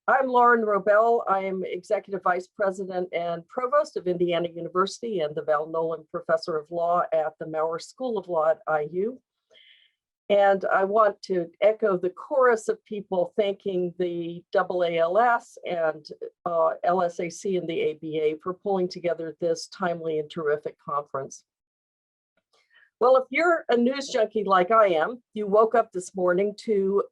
I'm Lauren Robel. I am Executive Vice President and Provost of Indiana University and the Val Nolan Professor of Law at the Maurer School of Law at IU. And I want to echo the chorus of people thanking the AALS and LSAC and the ABA for pulling together this timely and terrific conference. Well, if you're a news junkie like I am, you woke up this morning to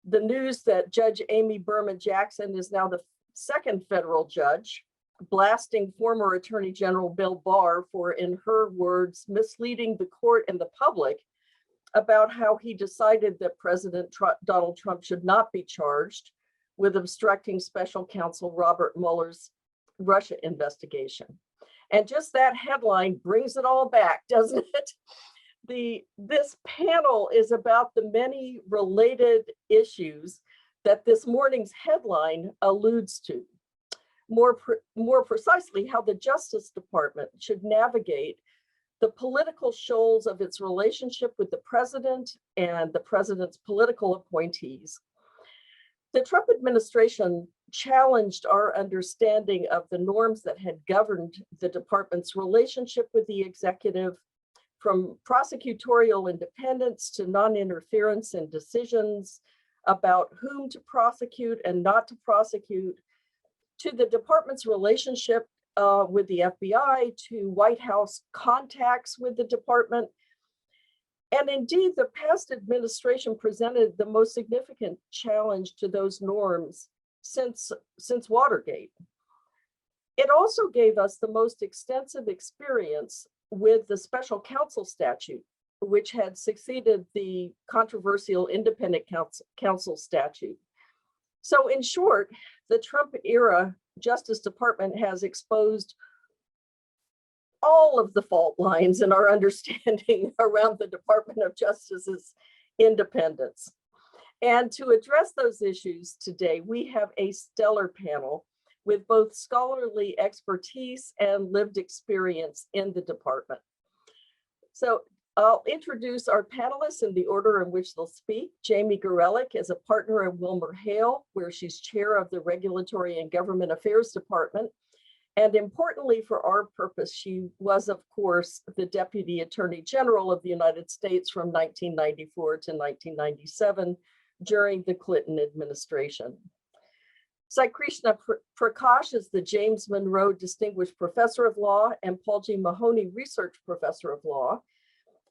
the news that Judge Amy Berman Jackson is now the second federal judge, blasting former Attorney General Bill Barr for, in her words, misleading the court and the public about how he decided that President Donald Trump should not be charged with obstructing special counsel Robert Mueller's Russia investigation. And just that headline brings it all back, doesn't it? This panel is about the many related issues that this morning's headline alludes to. More precisely, how the Justice Department should navigate the political shoals of its relationship with the president and the president's political appointees. The Trump administration challenged our understanding of the norms that had governed the department's relationship with the executive, from prosecutorial independence to non-interference in decisions about whom to prosecute and not to prosecute, to the department's relationship with the FBI, to White House contacts with the department. And indeed, the past administration presented the most significant challenge to those norms since Watergate. It also gave us the most extensive experience with the special counsel statute, which had succeeded the controversial independent counsel statute. So in short, the Trump era Justice Department has exposed all of the fault lines in our understanding around the Department of Justice's independence. And to address those issues today, we have a stellar panel with both scholarly expertise and lived experience in the department. So I'll introduce our panelists in the order in which they'll speak. Jamie Garelick is a partner at WilmerHale, where she's chair of the Regulatory and Government Affairs Department. And importantly for our purpose, she was, of course, the Deputy Attorney General of the United States from 1994 to 1997 during the Clinton administration. Sai Krishna Prakash is the James Monroe Distinguished Professor of Law and Paul G. Mahoney Research Professor of Law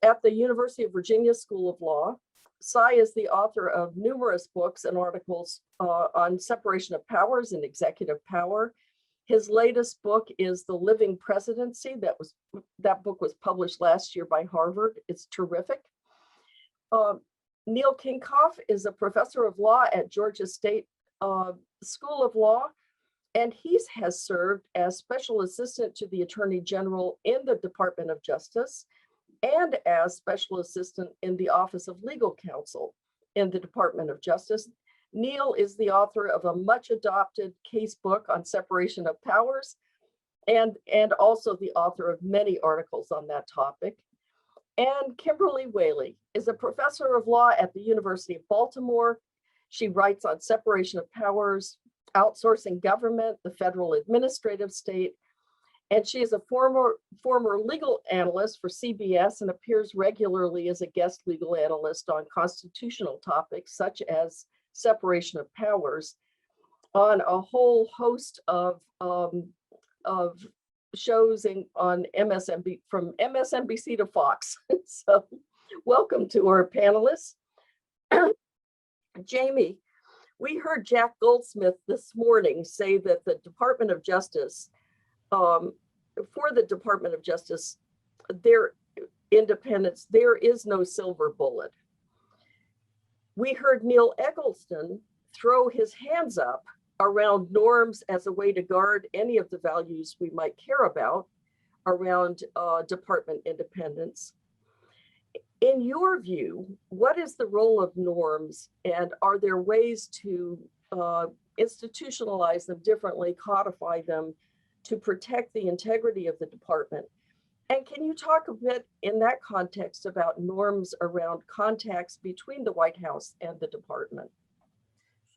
at the University of Virginia School of Law. Sai is the author of numerous books and articles on separation of powers and executive power. His latest book is The Living Presidency. That book was published last year by Harvard. It's terrific. Neil Kinkopf is a professor of law at Georgia State School of Law, and he has served as special assistant to the Attorney General in the Department of Justice and as special assistant in the Office of Legal Counsel in the Department of Justice. Neil is the author of a much adopted case book on separation of powers and also the author of many articles on that topic. And Kimberly Whaley is a professor of law at the University of Baltimore. She writes on separation of powers, outsourcing government, the federal administrative state, and she is a former legal analyst for CBS and appears regularly as a guest legal analyst on constitutional topics such as separation of powers on a whole host of shows on MSNBC, from MSNBC to Fox. So welcome to our panelists. Jamie, we heard Jack Goldsmith this morning say that the Department of Justice, for the Department of Justice, their independence, there is no silver bullet. We heard Neil Eggleston throw his hands up around norms as a way to guard any of the values we might care about around department independence. In your view, what is the role of norms, and are there ways to institutionalize them differently, codify them to protect the integrity of the department? And can you talk a bit in that context about norms around contacts between the White House and the department?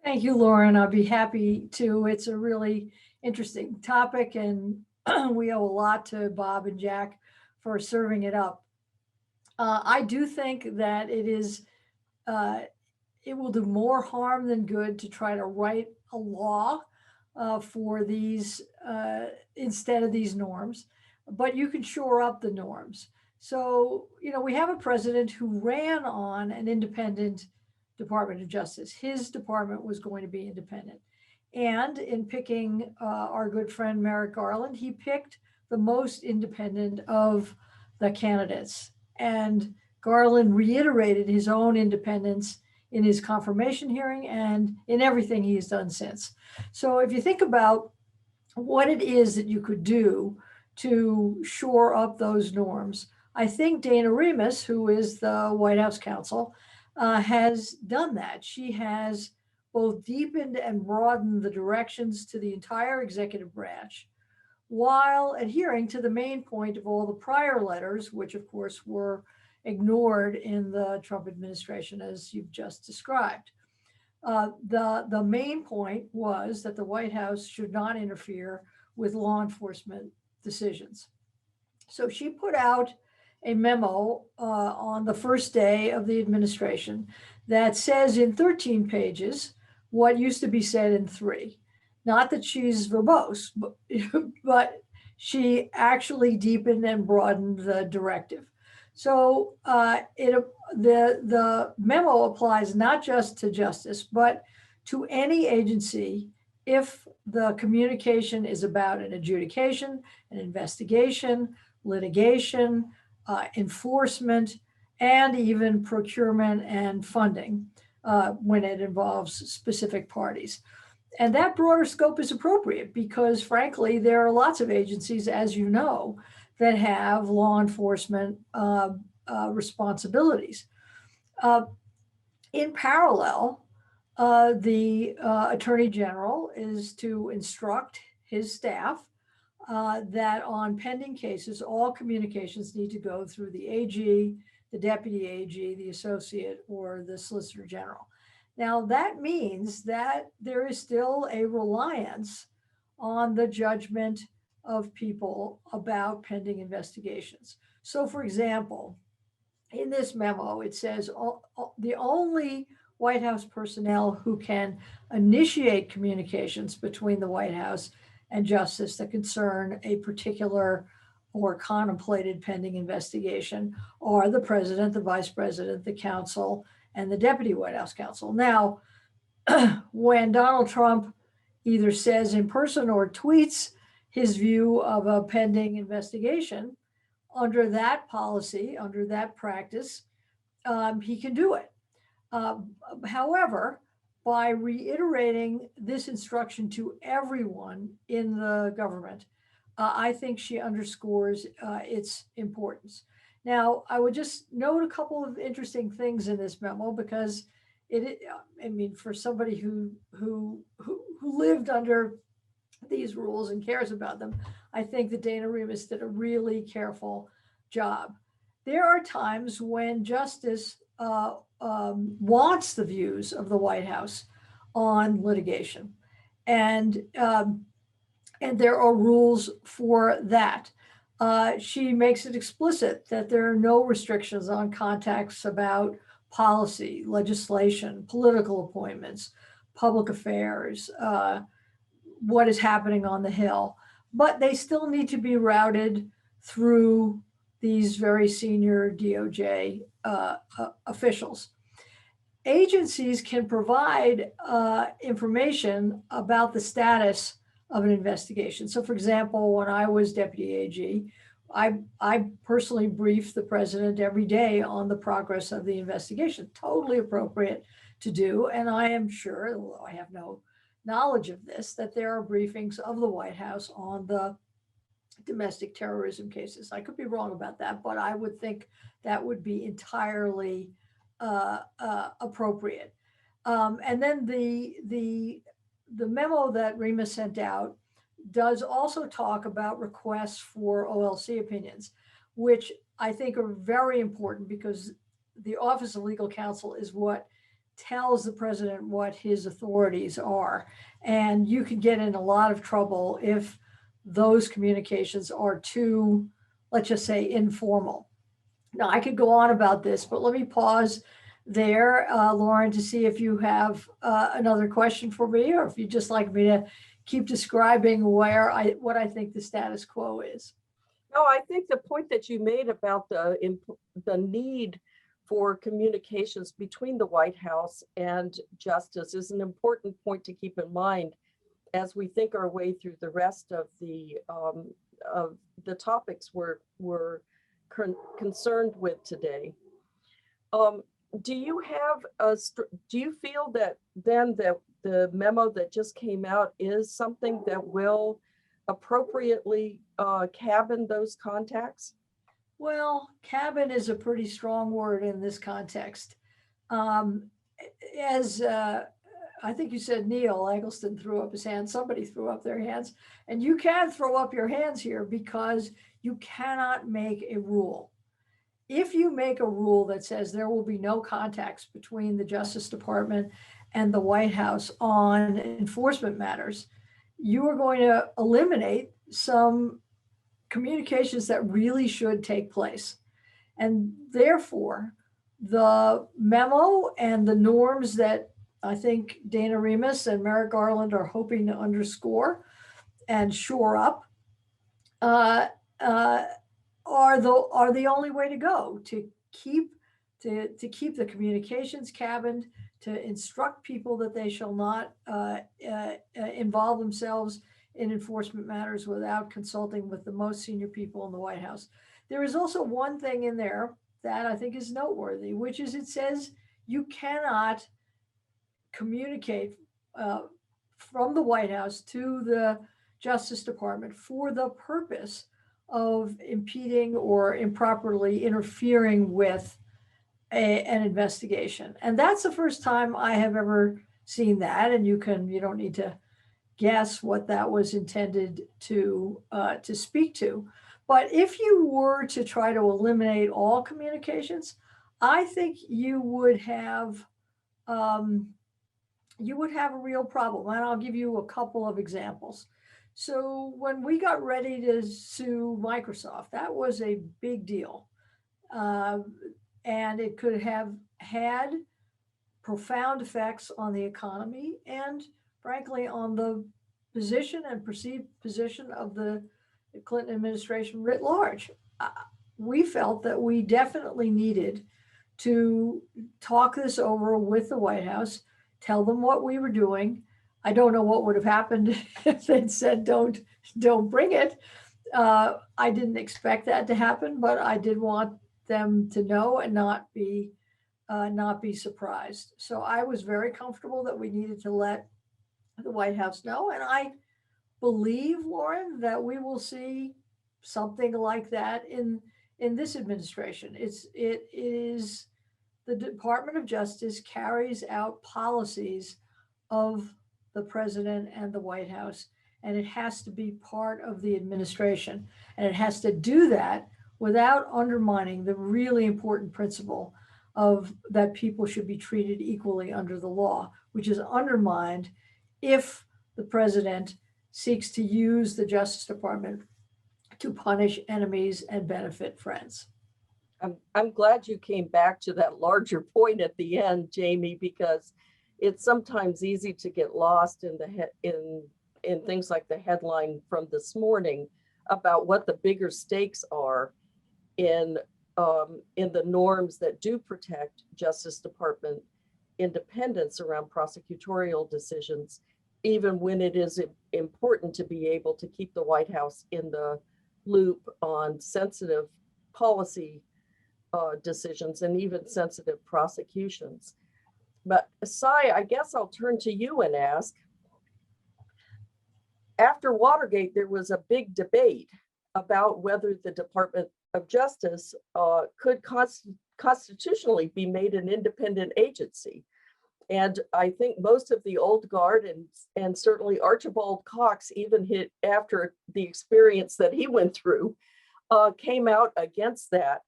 Thank you, Lauren. I'll be happy to. It's a really interesting topic, and we owe a lot to Bob and Jack for serving it up. I do think that uh, it will do more harm than good to try to write a law for these instead of these norms, but you can shore up the norms. So, we have a president who ran on an independent Department of Justice. His department was going to be independent. And in picking our good friend Merrick Garland, he picked the most independent of the candidates. And Garland reiterated his own independence in his confirmation hearing and in everything he's done since. So if you think about what it is that you could do to shore up those norms, I think Dana Remus, who is the White House counsel, has done that. She has both deepened and broadened the directions to the entire executive branch while adhering to the main point of all the prior letters, which of course were ignored in the Trump administration, as you've just described. The main point was that the White House should not interfere with law enforcement decisions. So she put out a memo on the first day of the administration that says in 13 pages what used to be said in 3. Not that she's verbose, but she actually deepened and broadened the directive. So the memo applies not just to justice, but to any agency if the communication is about an adjudication, an investigation, litigation, enforcement, and even procurement and funding when it involves specific parties. And that broader scope is appropriate because, frankly, there are lots of agencies, as you know, that have law enforcement responsibilities. In parallel, the Attorney General is to instruct his staff that on pending cases, all communications need to go through the AG, the Deputy AG, the Associate, or the Solicitor General. Now, that means that there is still a reliance on the judgment of people about pending investigations. So, for example, in this memo, it says the only White House personnel who can initiate communications between the White House and justice that concern a particular or contemplated pending investigation are the president, the vice president, the counsel, and the deputy White House counsel. Now, when Donald Trump either says in person or tweets his view of a pending investigation, under that policy, under that practice, he can do it. However, by reiterating this instruction to everyone in the government, I think she underscores its importance. Now, I would just note a couple of interesting things in this memo because for somebody who lived under these rules and cares about them, I think that Dana Remus did a really careful job. There are times when justice wants the views of the White House on litigation, and there are rules for that. She makes it explicit that there are no restrictions on contacts about policy, legislation, political appointments, public affairs, what is happening on the Hill, but they still need to be routed through these very senior DOJ officials. Agencies can provide information about the status of an investigation. So, for example, when I was deputy AG, I personally briefed the president every day on the progress of the investigation. Totally appropriate to do. And I am sure, although I have no knowledge of this, that there are briefings of the White House on the domestic terrorism cases. I could be wrong about that, but I would think that would be entirely appropriate. And then the memo that Remus sent out does also talk about requests for OLC opinions, which I think are very important because the Office of Legal Counsel is what tells the president what his authorities are. And you could get in a lot of trouble if those communications are too, let's just say, informal. Now, I could go on about this, but let me pause there, Lauren, to see if you have another question for me, or if you'd just like me to keep describing what I think the status quo is. No, I think the point that you made about the need for communications between the White House and Justice is an important point to keep in mind as we think our way through the rest of the topics we're concerned with today. Do you feel that then that the memo that just came out is something that will appropriately cabin those contacts? Well, cabin is a pretty strong word in this context. As I think you said, Neil Eggleston threw up his hand, somebody threw up their hands, and you can throw up your hands here because you cannot make a rule. If you make a rule that says there will be no contacts between the Justice Department and the White House on enforcement matters, you are going to eliminate some communications that really should take place. And therefore, the memo and the norms that I think Dana Remus and Merrick Garland are hoping to underscore and shore up are the only way to go to keep the communications cabined, to instruct people that they shall not involve themselves in enforcement matters without consulting with the most senior people in the White House. There is also one thing in there that I think is noteworthy, which is it says you cannot communicate from the White House to the Justice Department for the purpose of impeding or improperly interfering with an investigation. And that's the first time I have ever seen that. And you don't need to guess what that was intended to speak to. But if you were to try to eliminate all communications, I think you would have a real problem. And I'll give you a couple of examples. So when we got ready to sue Microsoft, that was a big deal. And it could have had profound effects on the economy and, frankly, on the position and perceived position of the Clinton administration writ large. We felt that we definitely needed to talk this over with the White House, tell them what we were doing. I don't know what would have happened if they'd said, don't bring it. I didn't expect that to happen, but I did want them to know and not be surprised. So I was very comfortable that we needed to let the White House know. And I believe, Lauren, that we will see something like that in this administration. It is the Department of Justice carries out policies of the president and the White House, and it has to be part of the administration. And it has to do that without undermining the really important principle of that people should be treated equally under the law, which is undermined if the president seeks to use the Justice Department to punish enemies and benefit friends. I'm glad you came back to that larger point at the end, Jamie, because it's sometimes easy to get lost in things like the headline from this morning about what the bigger stakes are in the norms that do protect Justice Department independence around prosecutorial decisions, even when it is important to be able to keep the White House in the loop on sensitive policy decisions and even sensitive prosecutions. But Sai, I guess I'll turn to you and ask, after Watergate, there was a big debate about whether the Department of Justice could constitutionally be made an independent agency. And I think most of the old guard and certainly Archibald Cox, even after the experience that he went through, came out against that.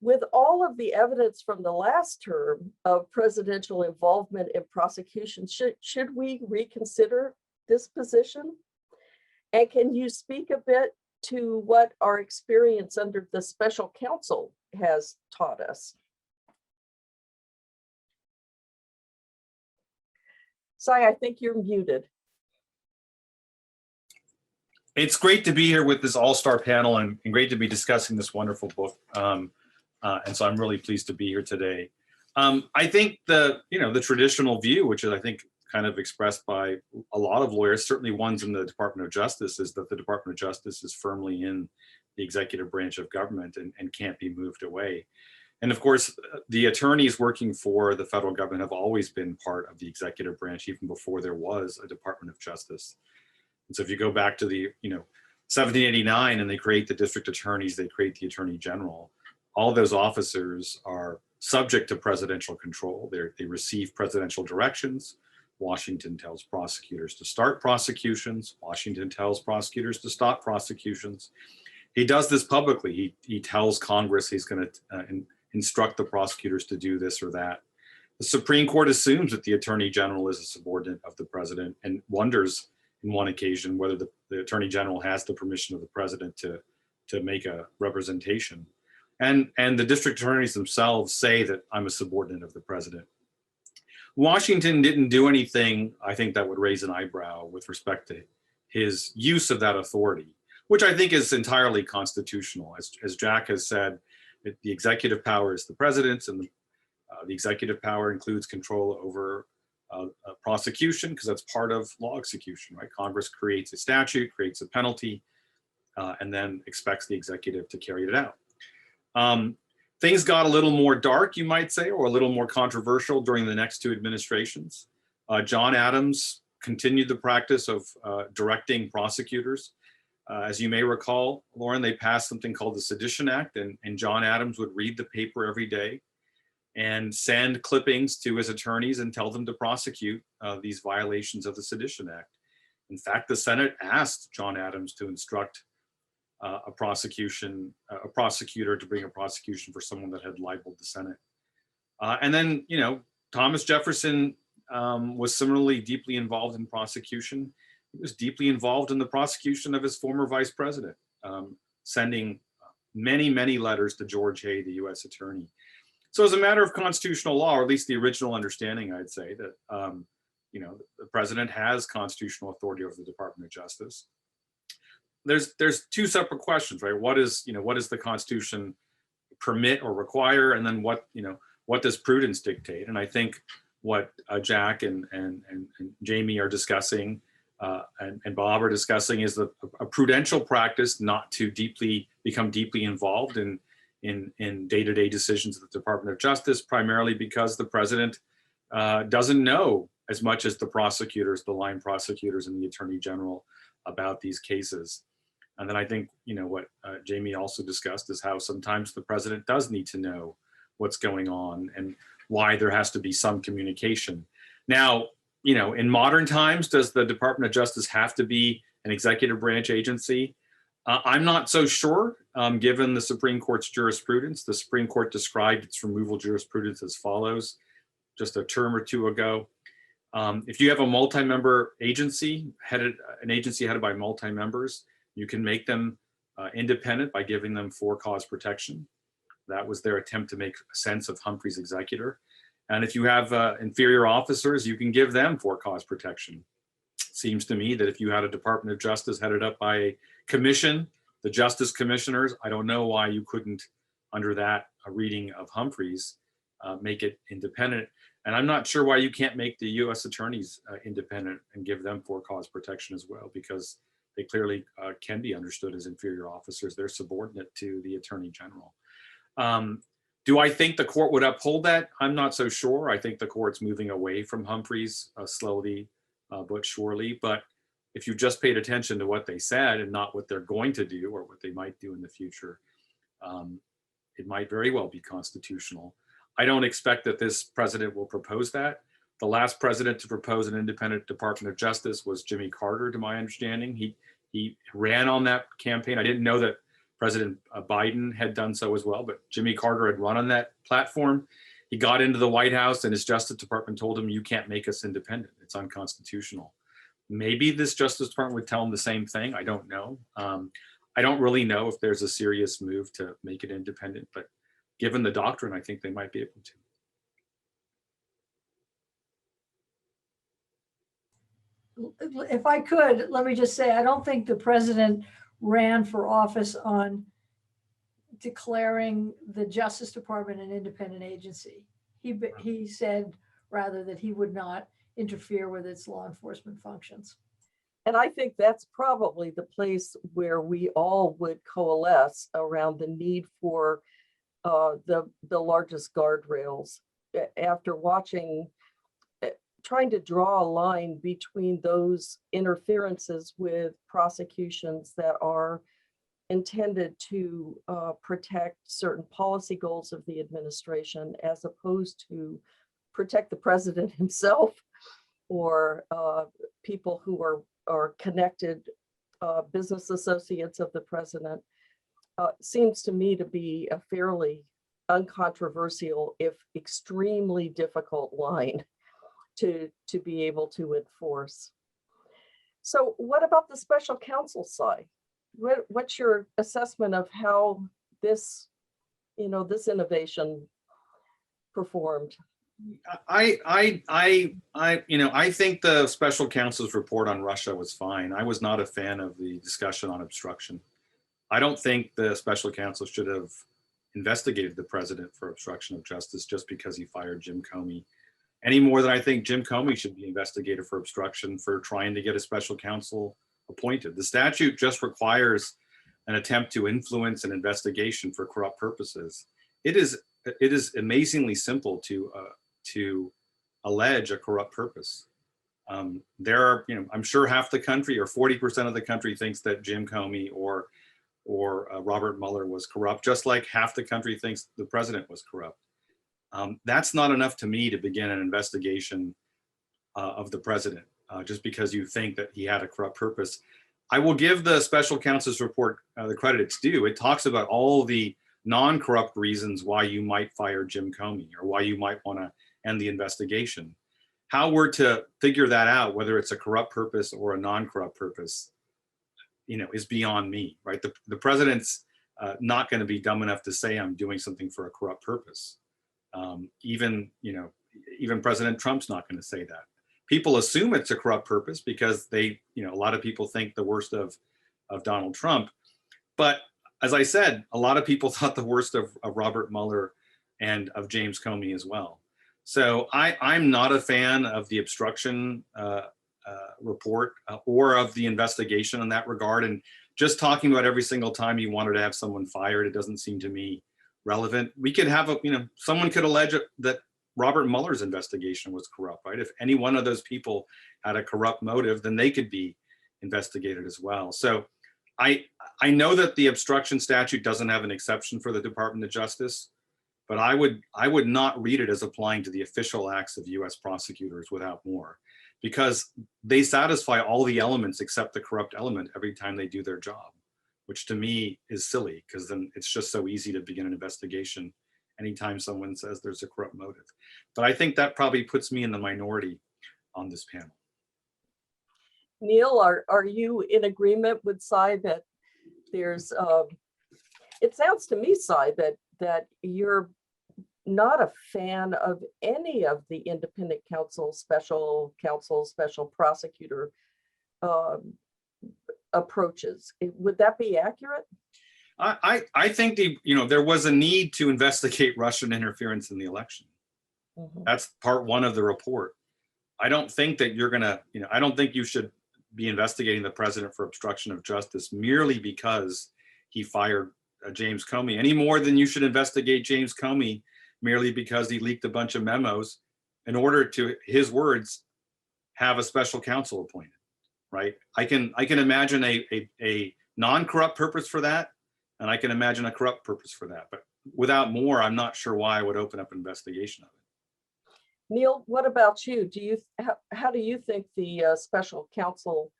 With all of the evidence from the last term of presidential involvement in prosecution, should we reconsider this position? And can you speak a bit to what our experience under the special counsel has taught us? Sai, I think you're muted. It's great to be here with this all-star panel and great to be discussing this wonderful book. And so I'm really pleased to be here today. I think the traditional view, which is I think kind of expressed by a lot of lawyers, certainly ones in the Department of Justice, is that the Department of Justice is firmly in the executive branch of government and can't be moved away. And of course, the attorneys working for the federal government have always been part of the executive branch, even before there was a Department of Justice. And so if you go back to the 1789 and they create the district attorneys, they create the attorney general, all those officers are subject to presidential control. They receive presidential directions. Washington tells prosecutors to start prosecutions. Washington tells prosecutors to stop prosecutions. He does this publicly. He tells Congress he's going to instruct the prosecutors to do this or that. The Supreme Court assumes that the attorney general is a subordinate of the president and wonders in one occasion whether the attorney general has the permission of the president to make a representation. And the district attorneys themselves say that I'm a subordinate of the president. Washington didn't do anything, I think, that would raise an eyebrow with respect to his use of that authority, which I think is entirely constitutional. As Jack has said, the executive power is the president's, and the executive power includes control over prosecution, because that's part of law execution, right? Congress creates a statute, creates a penalty, and then expects the executive to carry it out. Things got a little more dark, you might say, or a little more controversial during the next two administrations. John Adams continued the practice of directing prosecutors. As you may recall, Lauren, they passed something called the Sedition Act, and John Adams would read the paper every day and send clippings to his attorneys and tell them to prosecute these violations of the Sedition Act. In fact, the Senate asked John Adams to instruct a prosecutor to bring a prosecution for someone that had libeled the Senate. And then, Thomas Jefferson was similarly deeply involved in prosecution. He was deeply involved in the prosecution of his former vice president, sending many, many letters to George Hay, the US attorney. So as a matter of constitutional law, or at least the original understanding, I'd say that, the president has constitutional authority over the Department of Justice. There's two separate questions, right? What is the Constitution permit or require? And then what does prudence dictate? And I think what Jack and Jamie are discussing and Bob are discussing is a prudential practice not to become deeply involved in day-to-day decisions of the Department of Justice, primarily because the president doesn't know as much as the prosecutors, the line prosecutors and the attorney general about these cases. And then I think, what Jamie also discussed is how sometimes the president does need to know what's going on and why there has to be some communication. Now, in modern times, does the Department of Justice have to be an executive branch agency? I'm not so sure, given the Supreme Court's jurisprudence. The Supreme Court described its removal jurisprudence as follows, just a term or two ago. If you have a multi-member agency, an agency headed by multi-members, you can make them independent by giving them for-cause protection. That was their attempt to make sense of Humphrey's executor. And if you have inferior officers, you can give them for-cause protection. Seems to me that if you had a Department of Justice headed up by a commission, the Justice Commissioners, I don't know why you couldn't, under that reading of Humphrey's, make it independent. And I'm not sure why you can't make the US attorneys independent and give them for-cause protection as well, because they clearly can be understood as inferior officers. They're subordinate to the attorney general. Do I think the court would uphold that? I'm not so sure. I think the court's moving away from Humphrey's slowly but surely. But if you just paid attention to what they said and not what they're going to do or what they might do in the future, it might very well be constitutional. I don't expect that this president will propose that. The last president to propose an independent Department of Justice was Jimmy Carter, to my understanding. He ran on that campaign. I didn't know that President Biden had done so as well, but Jimmy Carter had run on that platform. He got into the White House and his Justice Department told him, you can't make us independent. It's unconstitutional. Maybe this Justice Department would tell him the same thing. I don't know. I don't really know if there's a serious move to make it independent, but given the doctrine, I think they might be able to. If I could, let me just say, I don't think the president ran for office on declaring the Justice Department an independent agency. He said rather that he would not interfere with its law enforcement functions. And I think that's probably the place where we all would coalesce around the need for the largest guardrails. After watching, trying to draw a line between those interferences with prosecutions that are intended to protect certain policy goals of the administration, as opposed to protect the president himself or people who are connected business associates of the president, seems to me to be a fairly uncontroversial, if extremely difficult line to be able to enforce. So what about the special counsel side? What's your assessment of how this innovation performed? I think the special counsel's report on Russia was fine. I was not a fan of the discussion on obstruction. I don't think the special counsel should have investigated the president for obstruction of justice just because he fired Jim Comey, any more than I think Jim Comey should be investigated for obstruction for trying to get a special counsel appointed. The statute just requires an attempt to influence an investigation for corrupt purposes. It is amazingly simple to allege a corrupt purpose. There are, I'm sure half the country or 40% of the country thinks that Jim Comey or Robert Mueller was corrupt, just like half the country thinks the president was corrupt. That's not enough to me to begin an investigation of the president, just because you think that he had a corrupt purpose. I will give the special counsel's report the credit it's due. It talks about all the non-corrupt reasons why you might fire Jim Comey or why you might want to end the investigation. How we're to figure that out, whether it's a corrupt purpose or a non-corrupt purpose, is beyond me, right? The president's not going to be dumb enough to say I'm doing something for a corrupt purpose. Even President Trump's not going to say that. People assume it's a corrupt purpose because a lot of people think the worst of Donald Trump. But as I said, a lot of people thought the worst of Robert Mueller and of James Comey as well. So I'm not a fan of the obstruction report or of the investigation in that regard. And just talking about every single time you wanted to have someone fired, it doesn't seem to me relevant. We could have someone could allege that Robert Mueller's investigation was corrupt, right? If any one of those people had a corrupt motive, then they could be investigated as well. So I know that the obstruction statute doesn't have an exception for the Department of Justice, but I would not read it as applying to the official acts of US prosecutors without more, because they satisfy all the elements except the corrupt element every time they do their job, which to me is silly, because then it's just so easy to begin an investigation anytime someone says there's a corrupt motive. But I think that probably puts me in the minority on this panel. Neil, are you in agreement with Cy that there's, it sounds to me, Cy, that you're not a fan of any of the independent counsel, special prosecutor approaches. Would that be accurate? I think there was a need to investigate Russian interference in the election. Mm-hmm. That's part one of the report. I don't think that you're gonna, I don't think you should be investigating the president for obstruction of justice merely because he fired James Comey, any more than you should investigate James Comey merely because he leaked a bunch of memos in order to, his words, have a special counsel appointed, right? I can imagine a non-corrupt purpose for that, and I can imagine a corrupt purpose for that. But without more, I'm not sure why I would open up an investigation of it. Neil, what about you? How do you think the special counsel,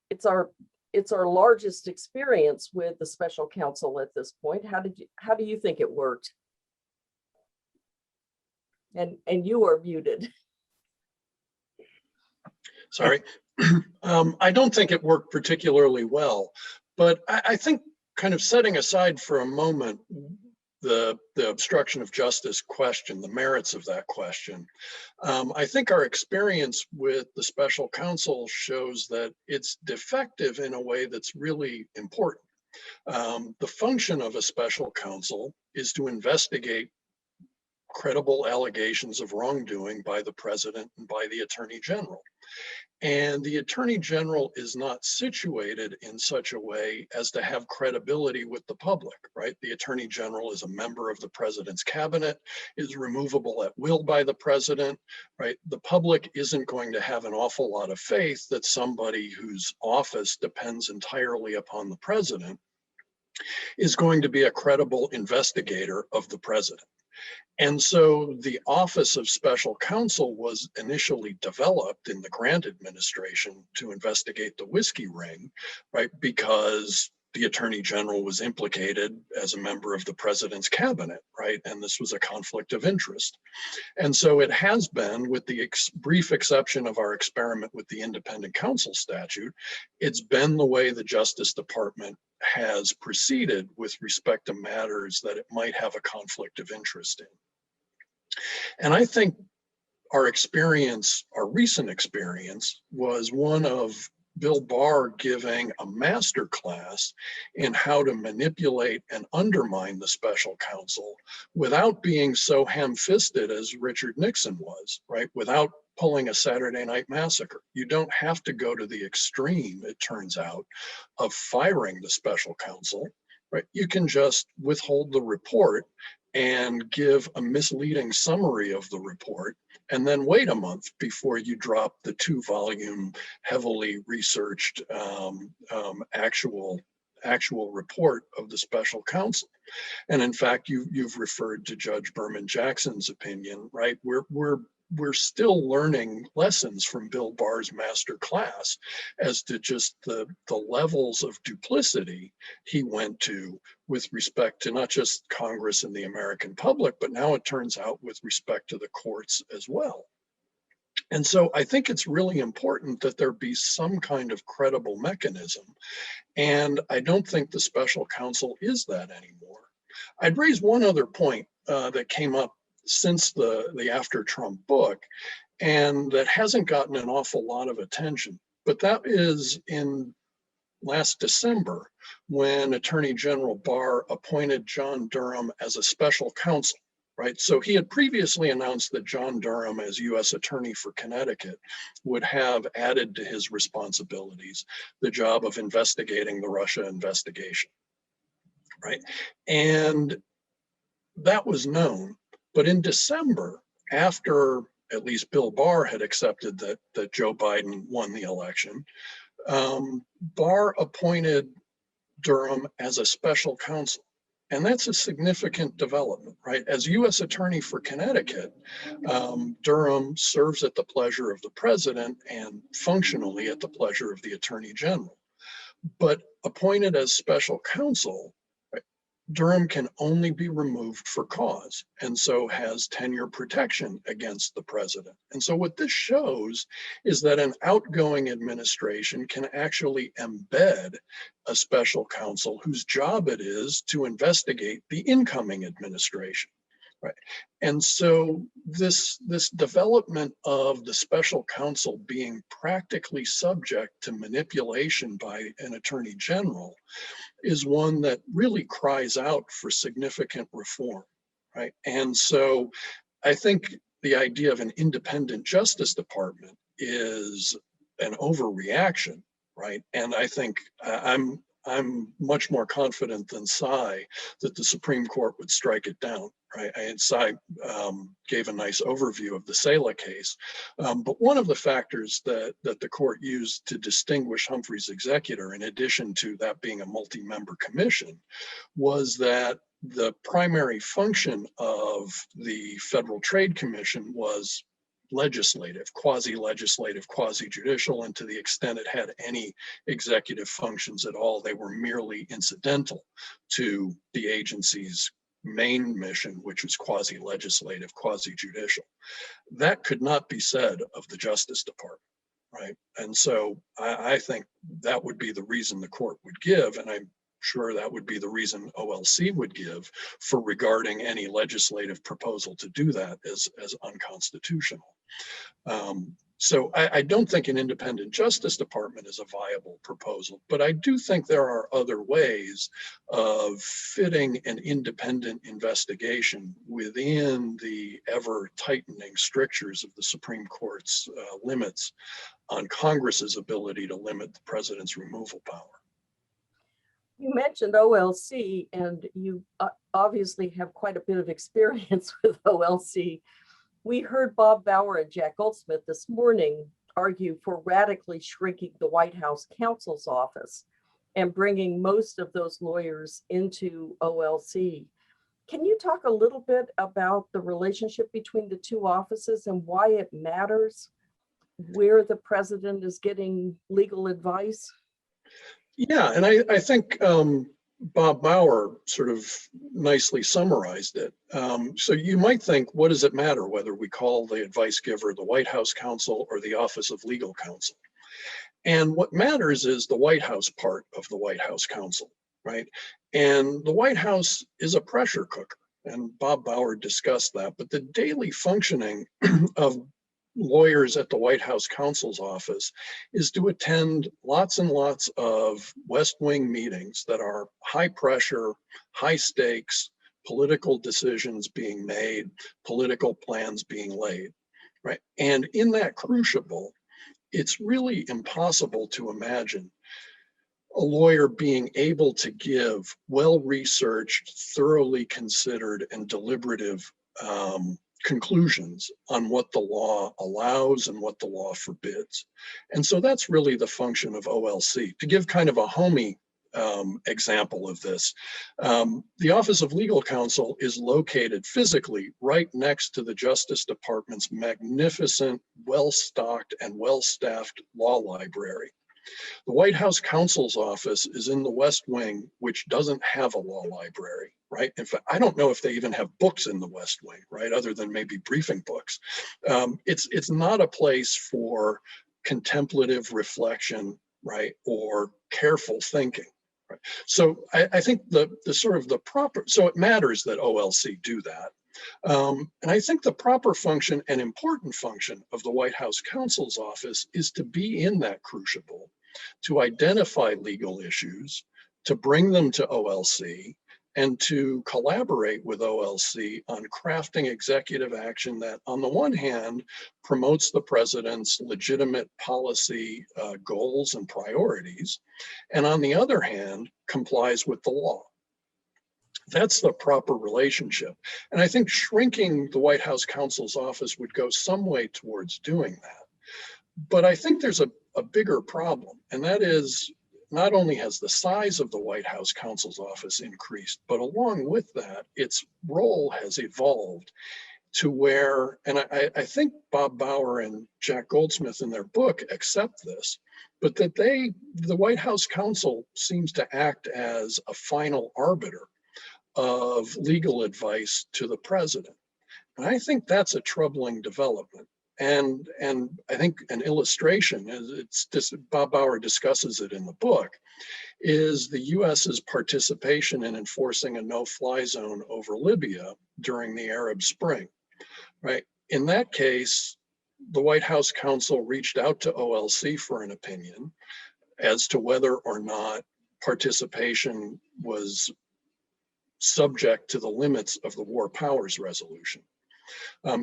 it's our it's our largest experience with the special counsel at this point. How do you think it worked? And you are muted. Sorry. I don't think it worked particularly well, but I think kind of setting aside for a moment the obstruction of justice question, the merits of that question, I think our experience with the special counsel shows that it's defective in a way that's really important. The function of a special counsel is to investigate credible allegations of wrongdoing by the president and by the attorney general. And the attorney general is not situated in such a way as to have credibility with the public, right? The attorney general is a member of the president's cabinet, is removable at will by the president, right? The public isn't going to have an awful lot of faith that somebody whose office depends entirely upon the president is going to be a credible investigator of the president. And so the Office of Special Counsel was initially developed in the Grant administration to investigate the whiskey ring, right? Because the Attorney General was implicated as a member of the president's cabinet, right? And this was a conflict of interest. And so it has been, with the brief exception of our experiment with the independent counsel statute, it's been the way the Justice Department has proceeded with respect to matters that it might have a conflict of interest in. And I think our experience, our recent experience, was one of Bill Barr giving a master class in how to manipulate and undermine the special counsel without being so ham-fisted as Richard Nixon was, right? Without pulling a Saturday Night Massacre. You don't have to go to the extreme, it turns out, of firing the special counsel, right? You can just withhold the report and give a misleading summary of the report, and then wait a month before you drop the 2-volume, heavily researched actual report of the special counsel. And in fact, you've referred to Judge Berman Jackson's opinion, right? We're still learning lessons from Bill Barr's master class as to just the levels of duplicity he went to with respect to not just Congress and the American public, but now it turns out with respect to the courts as well. And so I think it's really important that there be some kind of credible mechanism. And I don't think the special counsel is that anymore. I'd raise one other point that came up since the After Trump book, and that hasn't gotten an awful lot of attention. But that is in last December, when Attorney General Barr appointed John Durham as a special counsel, right? So he had previously announced that John Durham, as U.S. Attorney for Connecticut, would have added to his responsibilities the job of investigating the Russia investigation, right? And that was known. But in December, after at least Bill Barr had accepted that Joe Biden won the election, Barr appointed Durham as a special counsel. And that's a significant development, right? As U.S. Attorney for Connecticut, Durham serves at the pleasure of the president and functionally at the pleasure of the Attorney General. But appointed as special counsel, Durham can only be removed for cause, and so has tenure protection against the president. And so what this shows is that an outgoing administration can actually embed a special counsel whose job it is to investigate the incoming administration. Right. And so this development of the special counsel being practically subject to manipulation by an attorney general is one that really cries out for significant reform, right? And so I think the idea of an independent Justice Department is an overreaction, right? And I think I'm much more confident than Cy that the Supreme Court would strike it down, right? And Cy gave a nice overview of the Sela case. But one of the factors that the court used to distinguish Humphrey's executor, in addition to that being a multi-member commission, was that the primary function of the Federal Trade Commission was legislative, quasi-legislative, quasi-judicial, and to the extent it had any executive functions at all, they were merely incidental to the agency's main mission, which was quasi-legislative, quasi-judicial. That could not be said of the Justice Department, right? And so I think that would be the reason the court would give, and I'm sure that would be the reason OLC would give for regarding any legislative proposal to do that as unconstitutional. So I don't think an independent Justice Department is a viable proposal, but I do think there are other ways of fitting an independent investigation within the ever tightening strictures of the Supreme Court's limits on Congress's ability to limit the president's removal power. You mentioned OLC, and you obviously have quite a bit of experience with OLC. We heard Bob Bauer and Jack Goldsmith this morning argue for radically shrinking the White House counsel's office and bringing most of those lawyers into OLC. Can you talk a little bit about the relationship between the two offices and why it matters where the president is getting legal advice? Yeah, and I think Bob Bauer sort of nicely summarized it. So you might think, what does it matter whether we call the advice giver the White House counsel or the Office of Legal Counsel? And what matters is the White House part of the White House counsel, right? And the White House is a pressure cooker, and Bob Bauer discussed that, but the daily functioning of lawyers at the White House counsel's office is to attend lots and lots of West Wing meetings that are high pressure, high stakes, political decisions being made, political plans being laid, right? And in that crucible, it's really impossible to imagine a lawyer being able to give well-researched, thoroughly considered, and deliberative conclusions on what the law allows and what the law forbids. And so that's really the function of OLC. To give kind of a homey example of this, the Office of Legal Counsel is located physically right next to the Justice Department's magnificent, well-stocked and well-staffed law library. The White House counsel's office is in the West Wing, which doesn't have a law library, right? In fact, I don't know if they even have books in the West Wing, right? Other than maybe briefing books. It's not a place for contemplative reflection, right? Or careful thinking, right? So I think the sort of the proper, so it matters that OLC do that. And I think the proper function and important function of the White House counsel's office is to be in that crucible, to identify legal issues, to bring them to OLC, and to collaborate with OLC on crafting executive action that, on the one hand, promotes the president's legitimate policy goals and priorities, and on the other hand, complies with the law. That's the proper relationship. And I think shrinking the White House counsel's office would go some way towards doing that. But I think there's a bigger problem, and that is not only has the size of the White House counsel's office increased, but along with that, its role has evolved to where, and I think Bob Bauer and Jack Goldsmith in their book accept this, but that the White House counsel seems to act as a final arbiter of legal advice to the president. And I think that's a troubling development. And I think an illustration, Bob Bauer discusses it in the book, is the US's participation in enforcing a no-fly zone over Libya during the Arab Spring, right? In that case, the White House counsel reached out to OLC for an opinion as to whether or not participation was subject to the limits of the War Powers Resolution.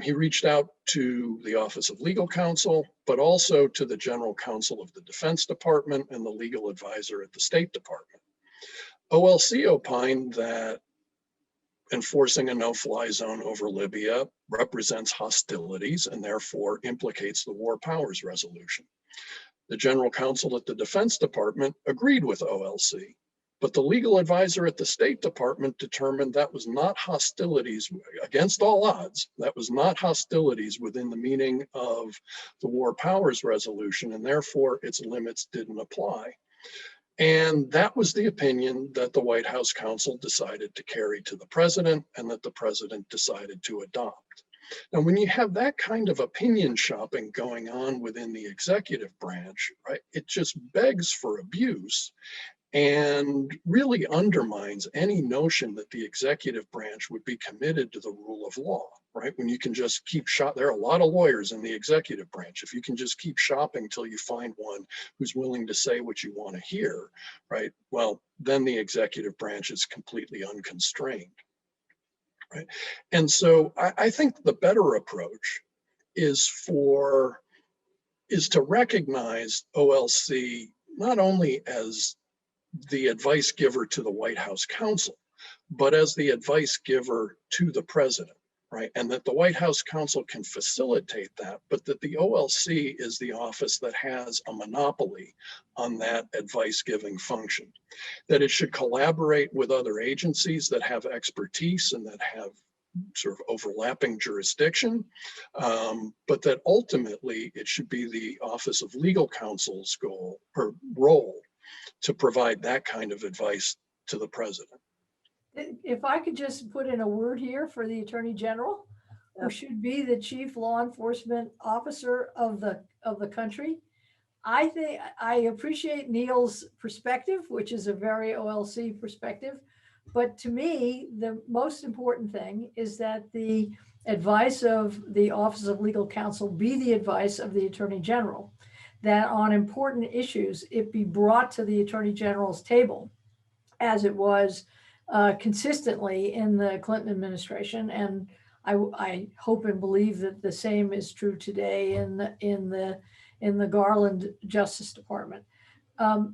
He reached out to the Office of Legal Counsel, but also to the General Counsel of the Defense Department and the legal advisor at the State Department. OLC opined that enforcing a no-fly zone over Libya represents hostilities and therefore implicates the War Powers Resolution. The General Counsel at the Defense Department agreed with OLC. But the legal advisor at the State Department determined that was not hostilities against all odds. That was not hostilities within the meaning of the War Powers Resolution, and therefore its limits didn't apply. And that was the opinion that the White House counsel decided to carry to the president and that the president decided to adopt. Now, when you have that kind of opinion shopping going on within the executive branch, right, it just begs for abuse and really undermines any notion that the executive branch would be committed to the rule of law, right? When you can just keep there are a lot of lawyers in the executive branch. If you can just keep shopping till you find one who's willing to say what you want to hear, right? Well, then the executive branch is completely unconstrained, right? And so I think the better approach is to recognize OLC not only as the advice giver to the White House counsel, but as the advice giver to the president, right? And that the White House counsel can facilitate that, but that the OLC is the office that has a monopoly on that advice giving function. That it should collaborate with other agencies that have expertise and that have sort of overlapping jurisdiction, but that ultimately it should be the Office of Legal Counsel's goal or role to provide that kind of advice to the president. If I could just put in a word here for the Attorney General, who should be the chief law enforcement officer of the country. I think I appreciate Neil's perspective, which is a very OLC perspective. But to me, the most important thing is that the advice of the Office of Legal Counsel be the advice of the Attorney General, that on important issues, it be brought to the Attorney General's table, as it was consistently in the Clinton administration. And I hope and believe that the same is true today in the Garland Justice Department.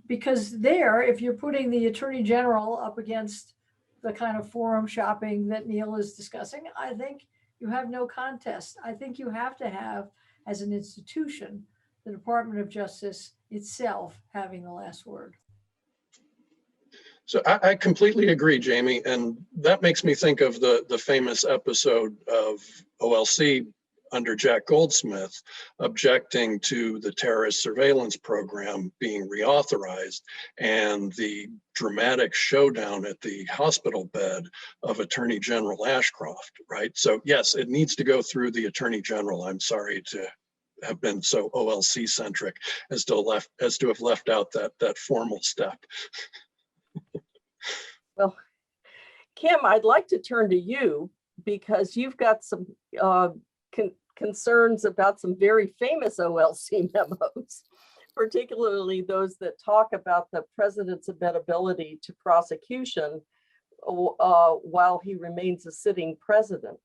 Because there, if you're putting the Attorney General up against the kind of forum shopping that Neil is discussing, I think you have no contest. I think you have to have, as an institution, the Department of Justice itself having the last word. So I completely agree, Jamie. And that makes me think of the famous episode of OLC under Jack Goldsmith objecting to the terrorist surveillance program being reauthorized and the dramatic showdown at the hospital bed of Attorney General Ashcroft, right? So yes, it needs to go through the Attorney General. I'm sorry to have been so OLC centric as to have left out that formal step. Well, Kim, I'd like to turn to you because you've got some concerns about some very famous OLC memos, particularly those that talk about the president's amenability to prosecution while he remains a sitting president.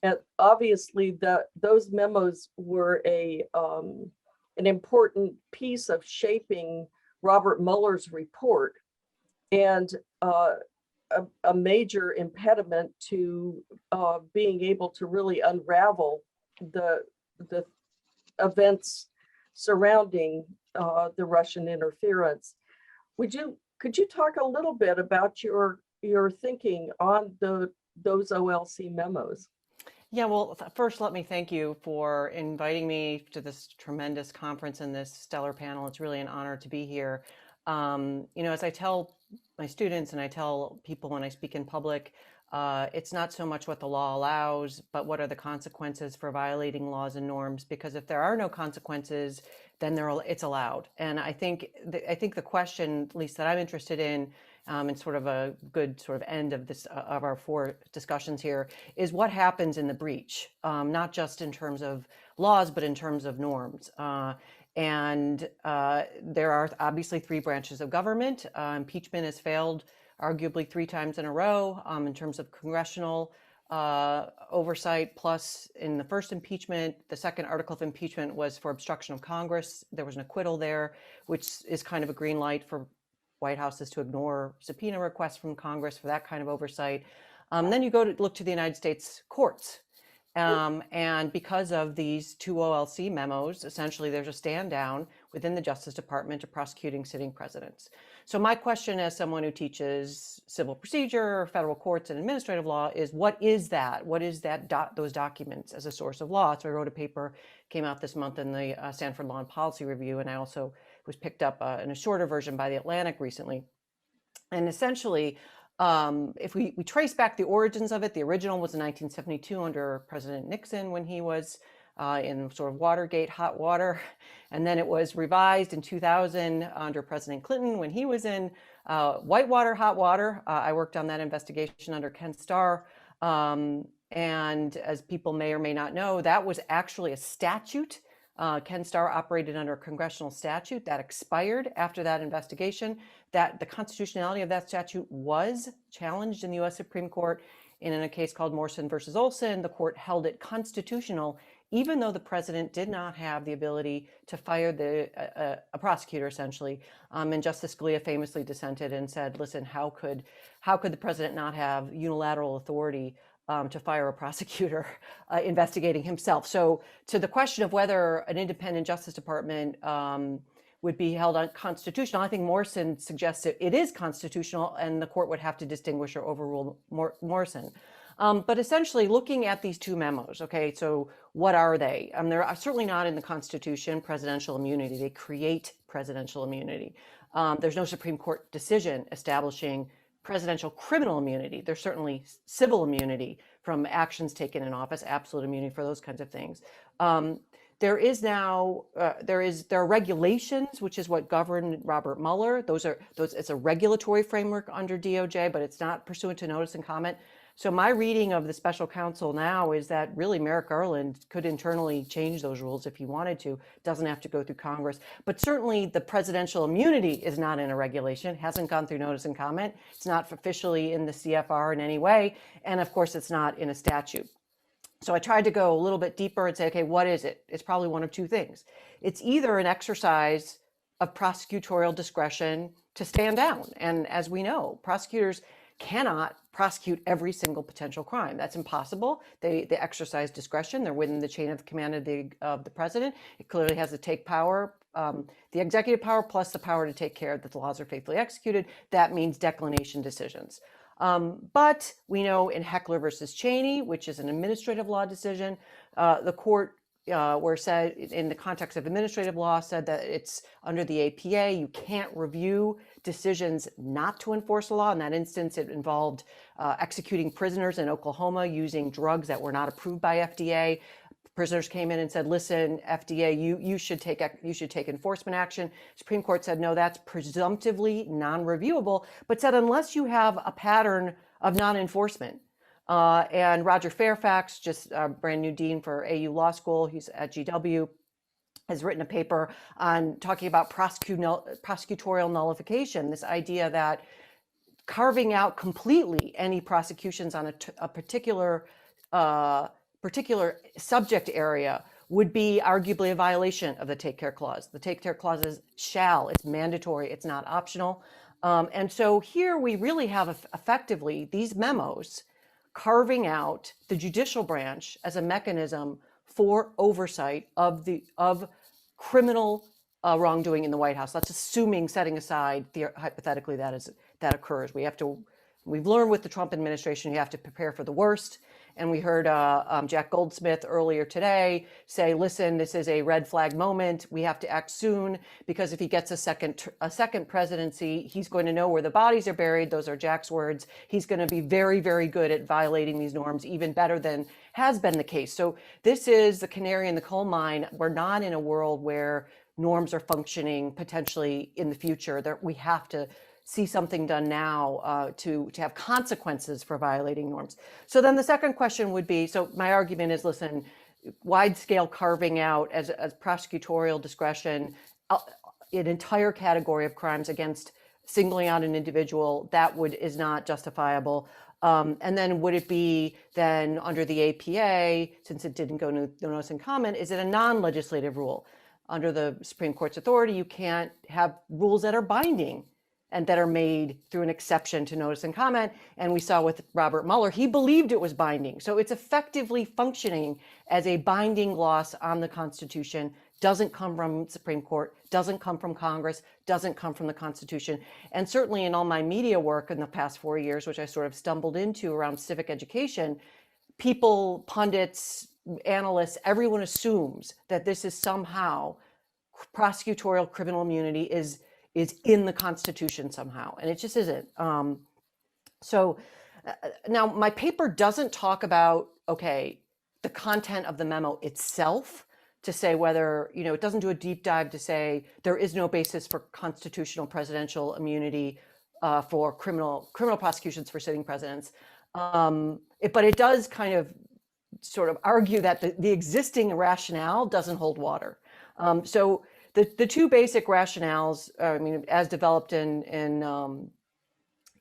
And obviously, those memos were an important piece of shaping Robert Mueller's report, and a major impediment to being able to really unravel the events surrounding the Russian interference. Could you talk a little bit about your thinking on those OLC memos? Yeah, well, first, let me thank you for inviting me to this tremendous conference and this stellar panel. It's really an honor to be here. As I tell my students and I tell people when I speak in public, it's not so much what the law allows, but what are the consequences for violating laws and norms? Because if there are no consequences, then it's allowed. And I think the question, at least that I'm interested in, and sort of a good sort of end of this of our four discussions here, is what happens in the breach, not just in terms of laws, but in terms of norms. And there are obviously three branches of government. Impeachment has failed arguably 3 times in a row in terms of congressional oversight. Plus, in the first impeachment, the second article of impeachment was for obstruction of Congress. There was an acquittal there, which is kind of a green light for White Houses to ignore subpoena requests from Congress for that kind of oversight. Then you go to look to the United States courts. And because of these two OLC memos, essentially there's a stand down within the Justice Department of prosecuting sitting presidents. So my question as someone who teaches civil procedure, federal courts, and administrative law is, what is that? What is that those documents as a source of law? So I wrote a paper, came out this month in the Stanford Law and Policy Review, and I also was picked up in a shorter version by the Atlantic recently. And essentially, if we trace back the origins of it, the original was in 1972 under President Nixon when he was in sort of Watergate hot water. And then it was revised in 2000 under President Clinton when he was in Whitewater hot water. I worked on that investigation under Ken Starr. And as people may or may not know, that was actually a statute. Ken Starr operated under a congressional statute that expired after that investigation. That the constitutionality of that statute was challenged in the U.S. Supreme Court. And in a case called Morrison versus Olson, the court held it constitutional, even though the president did not have the ability to fire a prosecutor, essentially. And Justice Scalia famously dissented and said, listen, how could the president not have unilateral authority to fire a prosecutor investigating himself? So to the question of whether an independent Justice Department would be held unconstitutional, I think Morrison suggests it is constitutional, and the court would have to distinguish or overrule Morrison. But essentially, looking at these two memos, okay, so what are they? They're certainly not in the Constitution, presidential immunity. They create presidential immunity. There's no Supreme Court decision establishing presidential criminal immunity. There's certainly civil immunity from actions taken in office, absolute immunity for those kinds of things. There are regulations, which is what govern Robert Mueller. It's a regulatory framework under DOJ, but it's not pursuant to notice and comment. So my reading of the special counsel now is that really Merrick Garland could internally change those rules if he wanted to. Doesn't have to go through Congress. But certainly the presidential immunity is not in a regulation, hasn't gone through notice and comment. It's not officially in the CFR in any way. And of course, it's not in a statute. So I tried to go a little bit deeper and say, okay, what is it? It's probably one of two things. It's either an exercise of prosecutorial discretion to stand down. And as we know, prosecutors cannot prosecute every single potential crime. That's impossible. They exercise discretion. They're within the chain of command of the president. It clearly has the take power, the executive power plus the power to take care that the laws are faithfully executed. That means declination decisions. But we know in Heckler versus Cheney, which is an administrative law decision, the court where said in the context of administrative law said that it's under the APA, you can't review decisions not to enforce the law. In that instance, it involved executing prisoners in Oklahoma using drugs that were not approved by FDA. Prisoners came in and said, listen, FDA, you should take enforcement action. Supreme Court said, no, that's presumptively non-reviewable, but said unless you have a pattern of non-enforcement. And Roger Fairfax, just a brand new dean for AU Law School, he's at GW, has written a paper on talking about prosecutorial nullification, this idea that carving out completely any prosecutions on a particular subject area would be arguably a violation of the Take Care Clause. The Take Care Clause is shall, it's mandatory, it's not optional. And so here we really have effectively these memos carving out the judicial branch as a mechanism for oversight of criminal wrongdoing in the White House. That's assuming, setting aside hypothetically that occurs. We've learned with the Trump administration, you have to prepare for the worst. And we heard Jack Goldsmith earlier today say, listen, this is a red flag moment. We have to act soon because if he gets a second presidency, he's going to know where the bodies are buried. Those are Jack's words. He's going to be very, very good at violating these norms, even better than has been the case. So this is the canary in the coal mine. We're not in a world where norms are functioning potentially in the future. We have to see something done now to have consequences for violating norms. So then the second question would be, so my argument is, listen, wide scale carving out as prosecutorial discretion, an entire category of crimes against singling out an individual, is not justifiable. And then would it be then under the APA, since it didn't go to notice and comment, is it a non-legislative rule? Under the Supreme Court's authority, you can't have rules that are binding and that are made through an exception to notice and comment. And we saw with Robert Mueller, he believed it was binding. So it's effectively functioning as a binding gloss on the Constitution, doesn't come from Supreme Court, doesn't come from Congress, doesn't come from the Constitution. And certainly in all my media work in the past 4 years, which I sort of stumbled into around civic education, people, pundits, analysts, everyone assumes that this is somehow prosecutorial criminal immunity is in the Constitution somehow, and it just isn't. So now my paper doesn't talk about, okay, the content of the memo itself to say whether, it doesn't do a deep dive to say there is no basis for constitutional presidential immunity for criminal prosecutions for sitting presidents. But it does kind of sort of argue that the existing rationale doesn't hold water. So the two basic rationales, as developed in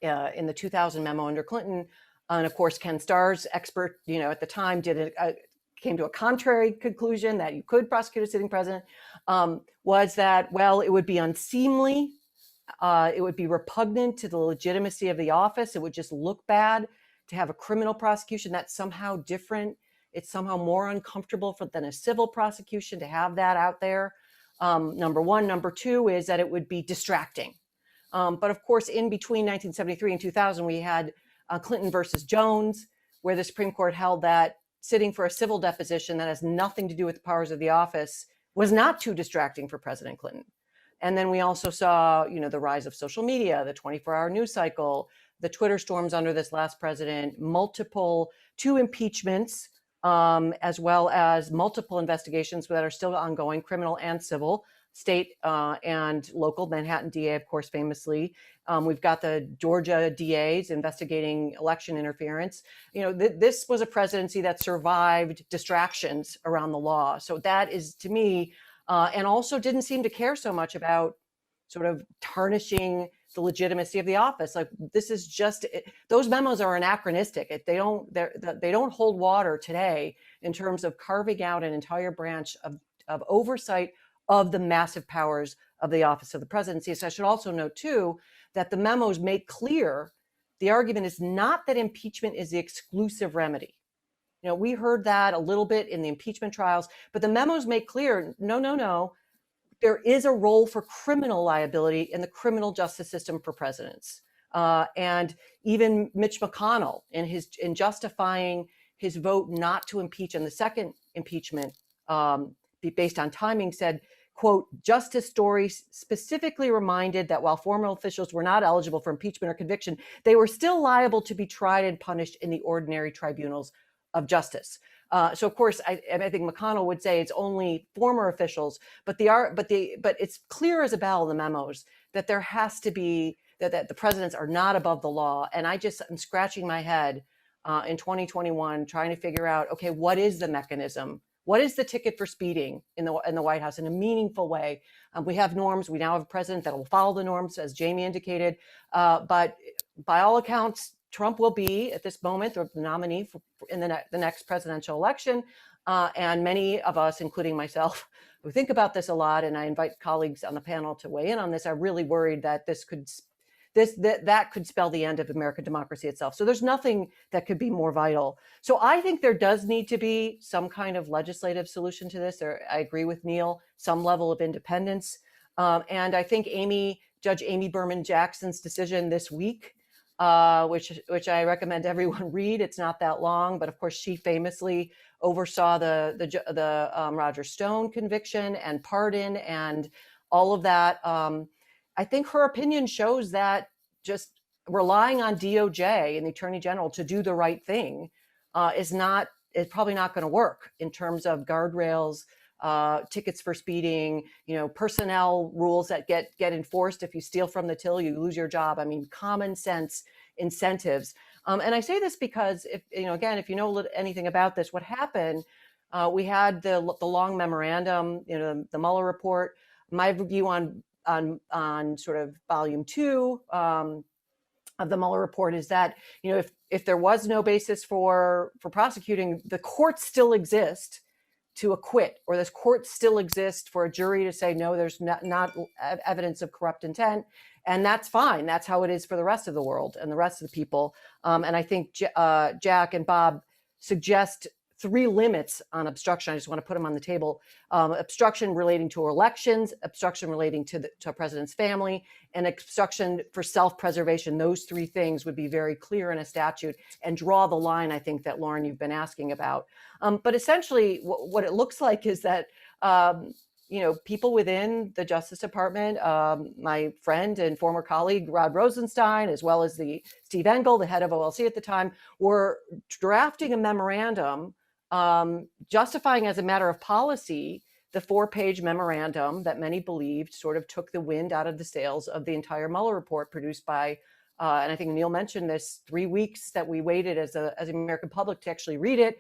the 2000 memo under Clinton, and of course Ken Starr's expert, at the time came to a contrary conclusion that you could prosecute a sitting president, was that, well, it would be unseemly, it would be repugnant to the legitimacy of the office, it would just look bad to have a criminal prosecution that's somehow different. It's somehow more uncomfortable than a civil prosecution to have that out there. Number one. Number two is that it would be distracting. But of course, in between 1973 and 2000, we had Clinton versus Jones, where the Supreme Court held that sitting for a civil deposition that has nothing to do with the powers of the office was not too distracting for President Clinton. And then we also saw, the rise of social media, the 24-hour news cycle, the Twitter storms under this last president, two impeachments, as well as multiple investigations that are still ongoing, criminal and civil, state and local. Manhattan DA, of course, famously. We've got the Georgia DAs investigating election interference. This was a presidency that survived distractions around the law. So that is, to me, and also didn't seem to care so much about sort of tarnishing the legitimacy of the office. Like, this is just, those memos are anachronistic. They don't hold water today in terms of carving out an entire branch of oversight of the massive powers of the office of the presidency. So I should also note too, that the memos make clear the argument is not that impeachment is the exclusive remedy. We heard that a little bit in the impeachment trials, but the memos make clear, no. There is a role for criminal liability in the criminal justice system for presidents. And even Mitch McConnell, in justifying his vote not to impeach in the second impeachment, based on timing, said, quote, Justice Story specifically reminded that while former officials were not eligible for impeachment or conviction, they were still liable to be tried and punished in the ordinary tribunals of justice. So of course, I think McConnell would say it's only former officials, but it's clear as a bell in the memos that there has to be that the presidents are not above the law. And I just am scratching my head in 2021 trying to figure out, okay, what is the mechanism? What is the ticket for speeding in the White House in a meaningful way? We have norms. We now have a president that will follow the norms, as Jamie indicated. But by all accounts, Trump will be, at this moment, the nominee in the next presidential election. And many of us, including myself, who think about this a lot, and I invite colleagues on the panel to weigh in on this, are really worried that that could spell the end of American democracy itself. So there's nothing that could be more vital. So I think there does need to be some kind of legislative solution to this. I agree with Neil, some level of independence. And I think Judge Amy Berman Jackson's decision this week, which I recommend everyone read. It's not that long, but of course she famously oversaw the Roger Stone conviction and pardon and all of that. I think her opinion shows that just relying on DOJ and the Attorney General to do the right thing is probably not going to work in terms of guardrails, tickets for speeding, personnel rules that get enforced. If you steal from the till, you lose your job. I mean, common sense incentives. And I say this because if you know anything about this, what happened, we had the long memorandum, the Mueller report. My view on sort of volume 2 of the Mueller report is that, if there was no basis for prosecuting, the courts still exist to acquit, or this court still exists for a jury to say, no, there's not evidence of corrupt intent. And that's fine. That's how it is for the rest of the world and the rest of the people. And I think Jack and Bob suggest 3 limits on obstruction. I just want to put them on the table. Obstruction relating to elections, obstruction relating to a president's family, and obstruction for self-preservation. Those 3 things would be very clear in a statute and draw the line, I think, that Lauren, you've been asking about. But essentially what it looks like is that, people within the Justice Department, my friend and former colleague, Rod Rosenstein, as well as Steve Engel, the head of OLC at the time, were drafting a memorandum justifying as a matter of policy the 4-page memorandum that many believed sort of took the wind out of the sails of the entire Mueller report produced by, and I think Neil mentioned this, 3 weeks that we waited as the American public to actually read it.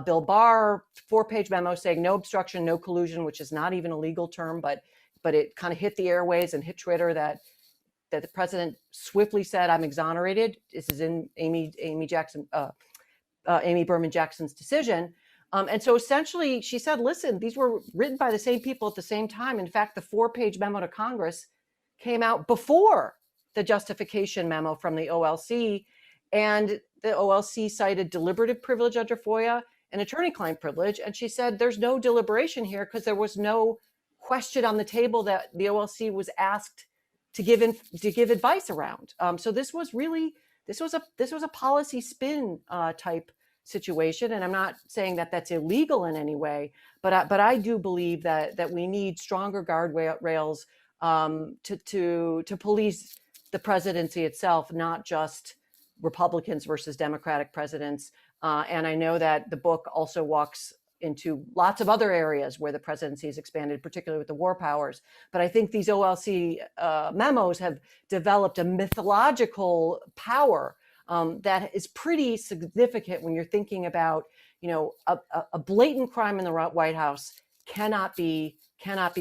Bill Barr, 4-page memo saying no obstruction, no collusion, which is not even a legal term, but it kind of hit the airways and hit Twitter that the president swiftly said, I'm exonerated. This is in Amy Berman Jackson's decision. And so essentially she said, listen, these were written by the same people at the same time. In fact, the 4-page memo to Congress came out before the justification memo from the OLC. And the OLC cited deliberative privilege under FOIA and attorney-client privilege. And she said, there's no deliberation here because there was no question on the table that the OLC was asked to give advice around. So this was a policy spin type situation, and I'm not saying that that's illegal in any way, but I do believe that we need stronger guardrails to police the presidency itself, not just Republicans versus Democratic presidents. And I know that the book also walks into lots of other areas where the presidency has expanded, particularly with the war powers. But I think these OLC memos have developed a mythological power that is pretty significant when you're thinking about, a blatant crime in the White House cannot be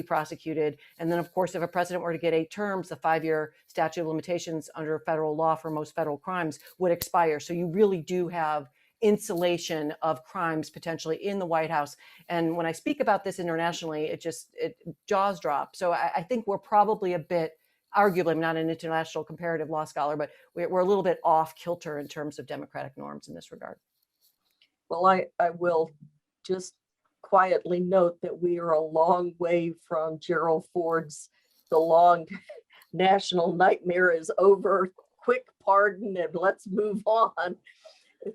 prosecuted. And then, of course, if a president were to get 8 terms, the 5-year statute of limitations under federal law for most federal crimes would expire. So you really do have insulation of crimes potentially in the White House. And when I speak about this internationally, it jaws drop. So I think we're probably a bit, arguably, I'm not an international comparative law scholar, but we're a little bit off kilter in terms of democratic norms in this regard. Well, I will just quietly note that we are a long way from Gerald Ford's "the long national nightmare is over, quick pardon and let's move on."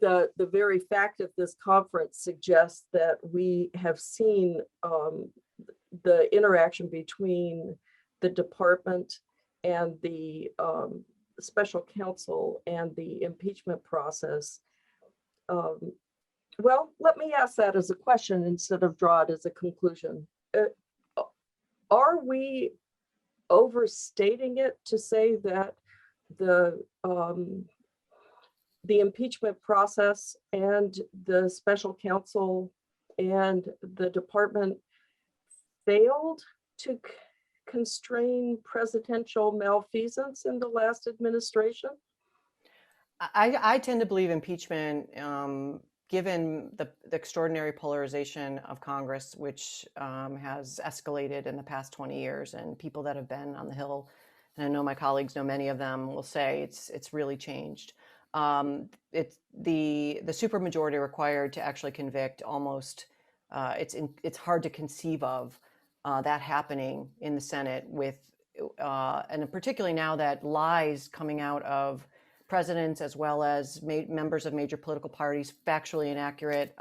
The very fact of this conference suggests that we have seen the interaction between the department and the special counsel and the impeachment process. Well, let me ask that as a question instead of draw it as a conclusion. Are we overstating it to say that the impeachment process and the special counsel and the department failed to constrain presidential malfeasance in the last administration? I tend to believe impeachment, given the extraordinary polarization of Congress, which has escalated in the past 20 years, and people that have been on the Hill, and I know my colleagues know many of them, will say it's really changed. It's the supermajority required to actually convict almost, it's hard to conceive of that happening in the Senate with, and particularly now that lies coming out of presidents as well as members of major political parties, factually inaccurate,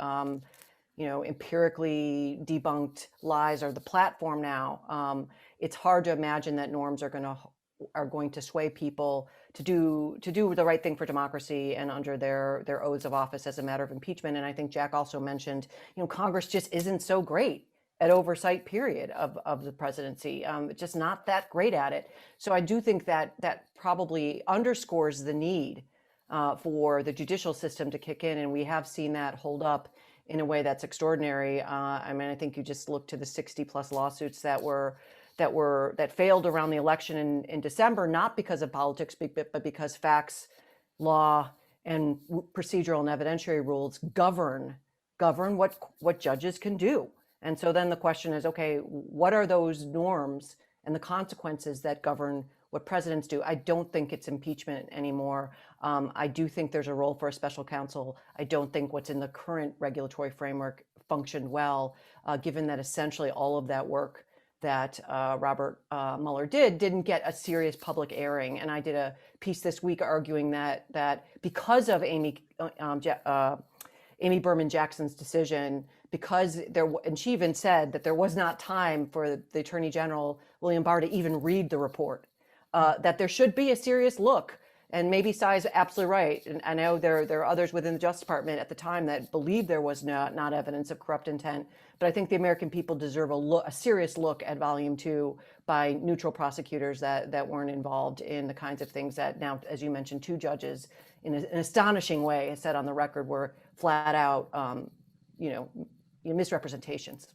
empirically debunked lies are the platform now. It's hard to imagine that norms are going to sway people to do the right thing for democracy and under their oaths of office as a matter of impeachment. And I think Jack also mentioned, Congress just isn't so great at oversight, period, of the presidency. Just not that great at it. So I do think that probably underscores the need for the judicial system to kick in. And we have seen that hold up in a way that's extraordinary. I think you just look to the 60+ lawsuits that failed around the election in December, not because of politics, but because facts, law, and procedural and evidentiary rules govern what judges can do. And so then the question is, okay, what are those norms and the consequences that govern what presidents do? I don't think it's impeachment anymore. I do think there's a role for a special counsel. I don't think what's in the current regulatory framework functioned well, given that essentially all of that work that Robert Mueller didn't get a serious public airing. And I did a piece this week arguing that because of Amy Berman Jackson's decision, because and she even said that there was not time for the Attorney General, William Barr, to even read the report, that there should be a serious look. And maybe Sai's absolutely right. And I know there are others within the Justice Department at the time that believed there was not evidence of corrupt intent. But I think the American people deserve a serious look at Volume 2 by neutral prosecutors that weren't involved in the kinds of things that now, as you mentioned, 2 judges in an astonishing way said on the record were flat out, misrepresentations.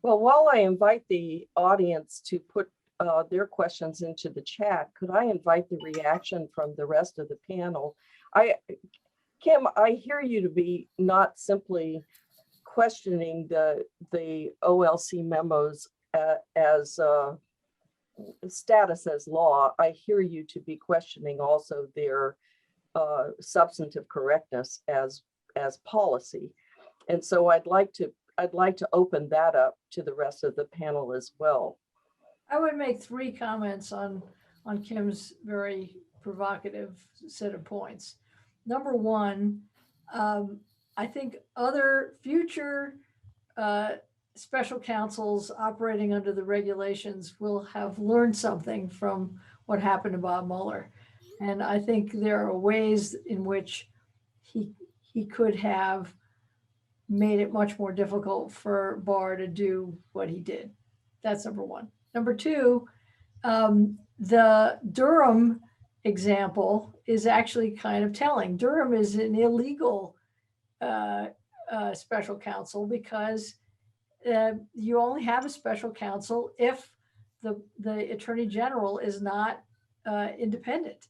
Well, while I invite the audience to put their questions into the chat, could I invite the reaction from the rest of the panel? Kim, I hear you to be not simply questioning the OLC memos as status as law. I hear you to be questioning also their substantive correctness as policy. And so I'd like to open that up to the rest of the panel as well. I would make 3 comments on Kim's very provocative set of points. Number one, I think other future special counsels operating under the regulations will have learned something from what happened to Bob Mueller. And I think there are ways in which he could have made it much more difficult for Barr to do what he did. That's number one. Number two, the Durham example is actually kind of telling. Durham is an illegal special counsel because you only have a special counsel if the Attorney General is not independent.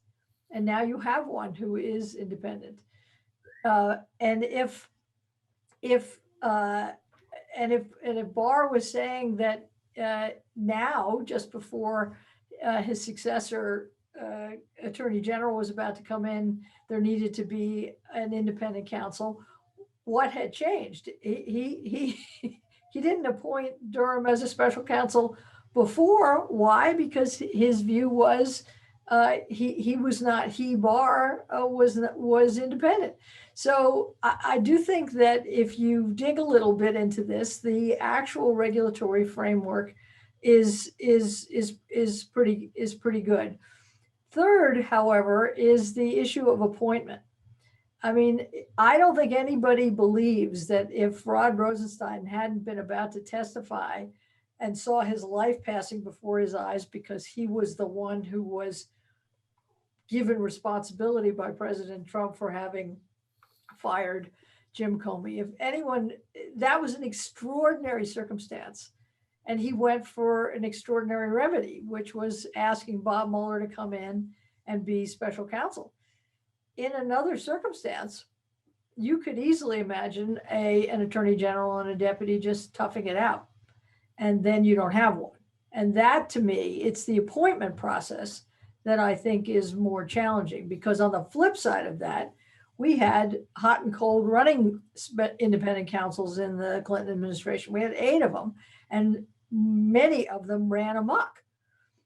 And now you have one who is independent. And if Barr was saying that now, just before his successor Attorney General was about to come in, there needed to be an independent counsel. What had changed? He didn't appoint Durham as a special counsel before. Why? Because his view was Barr was independent. So I do think that if you dig a little bit into this, the actual regulatory framework is pretty good. Third, however, is the issue of appointment. I mean, I don't think anybody believes that if Rod Rosenstein hadn't been about to testify and saw his life passing before his eyes because he was the one who was given responsibility by President Trump for having fired Jim Comey. If anyone, that was an extraordinary circumstance. And he went for an extraordinary remedy, which was asking Bob Mueller to come in and be special counsel. In another circumstance, you could easily imagine an attorney general and a deputy just toughing it out, and then you don't have one. And that, to me, it's the appointment process that I think is more challenging, because on the flip side of that, we had hot and cold running independent counsels in the Clinton administration. We had 8 of them, and many of them ran amok.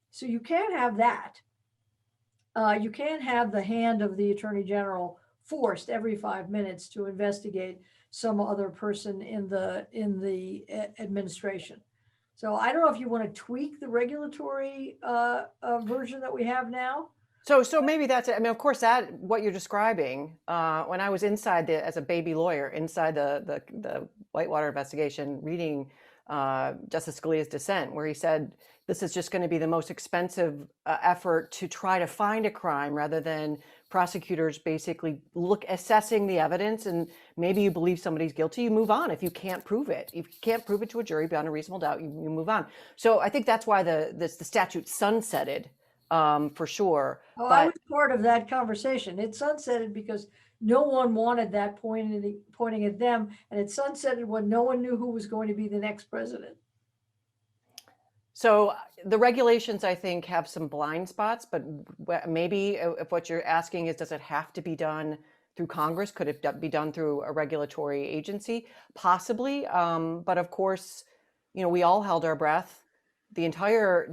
So you can't have that. You can't have the hand of the attorney general forced every 5 minutes to investigate some other person in the administration. So I don't know if you want to tweak the regulatory version that we have now. So maybe that's it. I mean, of course, that what you're describing. When I was inside as a baby lawyer inside the Whitewater investigation, reading Justice Scalia's dissent, where he said this is just going to be the most expensive effort to try to find a crime, rather than prosecutors basically assessing the evidence, and maybe you believe somebody's guilty, you move on. If you can't prove it, if you can't prove it to a jury beyond a reasonable doubt, you move on. So I think that's why the statute sunsetted. For sure. Oh, I was part of that conversation. It sunsetted because no one wanted that pointing at them, and it sunsetted when no one knew who was going to be the next president. So the regulations, I think, have some blind spots, but maybe if what you're asking is, does it have to be done through Congress? Could it be done through a regulatory agency? Possibly. But of course, we all held our breath the entire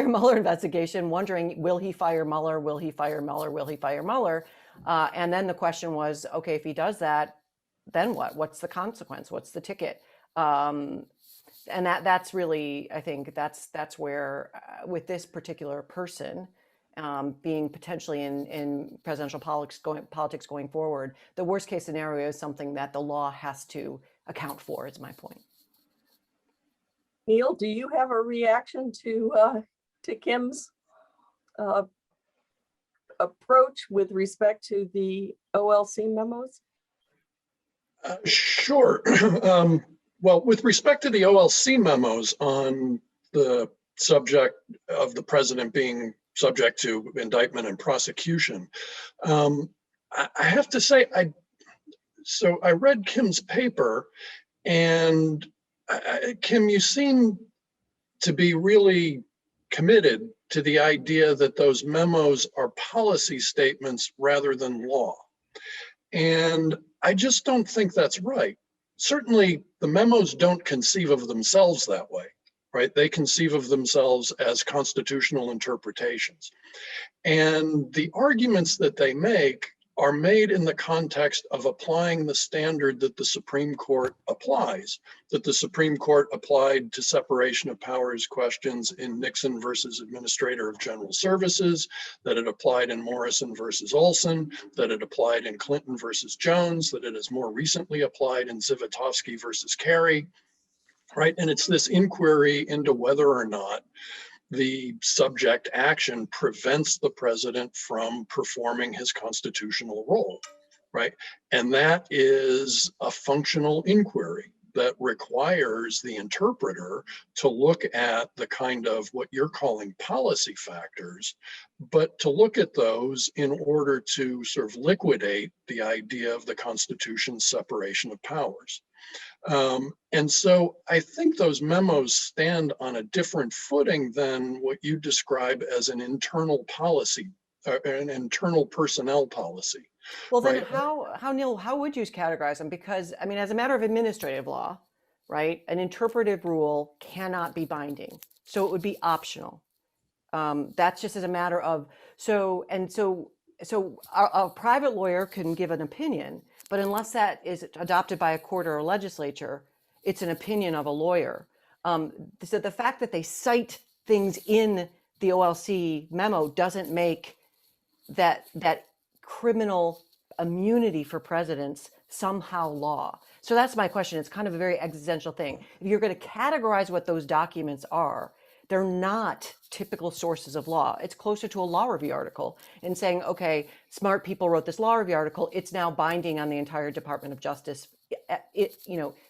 Mueller investigation, wondering, will he fire Mueller? Will he fire Mueller? Will he fire Mueller? And then the question was, okay, if he does that, then what? What's the consequence? What's the ticket? And that's really, I think that's where, with this particular person being potentially in presidential politics going forward, the worst case scenario is something that the law has to account for, is my point. Neil, do you have a reaction to Kim's approach with respect to the OLC memos? Sure. Well, with respect to the OLC memos on the subject of the president being subject to indictment and prosecution, I have to say, I read Kim's paper, and Kim, you seem to be really committed to the idea that those memos are policy statements rather than law. And I just don't think that's right. Certainly, the memos don't conceive of themselves that way, right? They conceive of themselves as constitutional interpretations. And the arguments that they make are made in the context of applying the standard that the Supreme Court applies, that the Supreme Court applied to separation of powers questions in Nixon versus Administrator of General Services, that it applied in Morrison versus Olson, that it applied in Clinton versus Jones, that it has more recently applied in Zivotofsky versus Kerry, right? And it's this inquiry into whether or not the subject action prevents the president from performing his constitutional role, right? And that is a functional inquiry that requires the interpreter to look at the kind of what you're calling policy factors, but to look at those in order to sort of liquidate the idea of the Constitution's separation of powers. And so I think those memos stand on a different footing than what you describe as an internal policy, an internal personnel policy. Well, then right? how Neil, how would you categorize them? Because, I mean, as a matter of administrative law, right, an interpretive rule cannot be binding. So it would be optional. That's just as a matter of, so a private lawyer can give an opinion, but unless that is adopted by a court or a legislature, it's an opinion of a lawyer. So the fact that they cite things in the OLC memo doesn't make that criminal immunity for presidents somehow law. So that's my question. It's kind of a very existential thing. If you're going to categorize what those documents are, they're not typical sources of law. It's closer to a law review article and saying, okay, smart people wrote this law review article. It's now binding on the entire Department of Justice,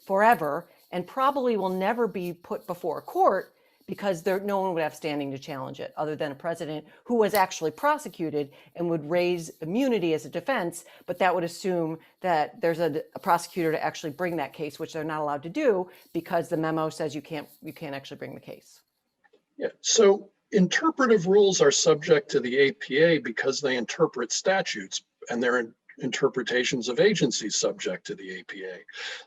forever, and probably will never be put before a court because no one would have standing to challenge it other than a president who was actually prosecuted and would raise immunity as a defense. But that would assume that there's a prosecutor to actually bring that case, which they're not allowed to do because the memo says you can't actually bring the case. Yeah, so interpretive rules are subject to the APA because they interpret statutes, and they're interpretations of agencies subject to the APA.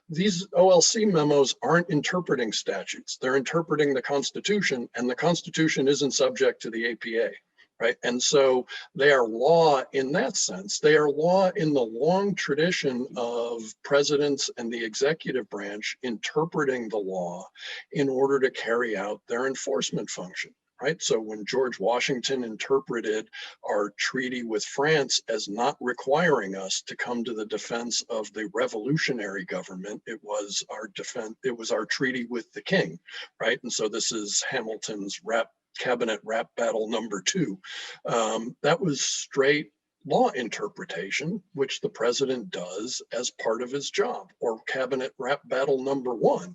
These OLC memos aren't interpreting statutes. They're interpreting the Constitution, and the Constitution isn't subject to the APA, right? And so they are law in that sense. They are law in the long tradition of presidents and the executive branch interpreting the law in order to carry out their enforcement function. Right. So when George Washington interpreted our treaty with France as not requiring us to come to the defense of the revolutionary government, it was our treaty with the king. Right. And so this is Hamilton's cabinet rap battle number 2. That was straight law interpretation, which the president does as part of his job, or cabinet rap battle number 1.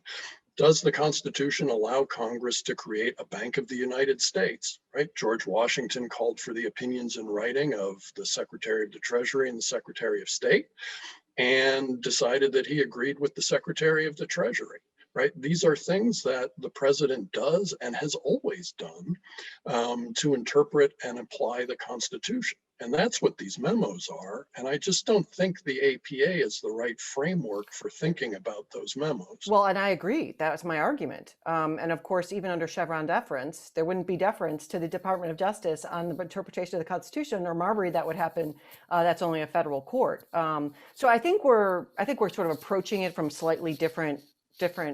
Does the Constitution allow Congress to create a Bank of the United States, right? George Washington called for the opinions in writing of the Secretary of the Treasury and the Secretary of State, and decided that he agreed with the Secretary of the Treasury, right? These are things that the president does and has always done to interpret and apply the Constitution. And that's what these memos are. And I just don't think the APA is the right framework for thinking about those memos. Well, and I agree. That's my argument. And of course, even under Chevron deference, there wouldn't be deference to the Department of Justice on the interpretation of the Constitution, or Marbury, that would happen. That's only a federal court. So I think we're sort of approaching it from slightly different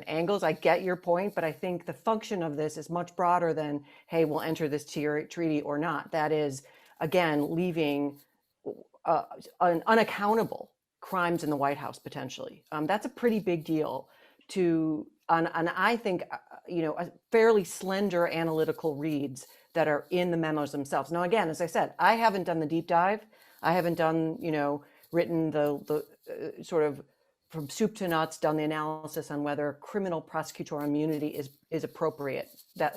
angles. I get your point, but I think the function of this is much broader than, hey, we'll enter this treaty or not. That is, again, leaving unaccountable crimes in the White House potentially. That's a pretty big deal to, and I think, a fairly slender analytical reads that are in the memos themselves. Now, again, as I said, I haven't done the deep dive. I haven't done, written the sort of from soup to nuts, done the analysis on whether criminal prosecutorial immunity is appropriate.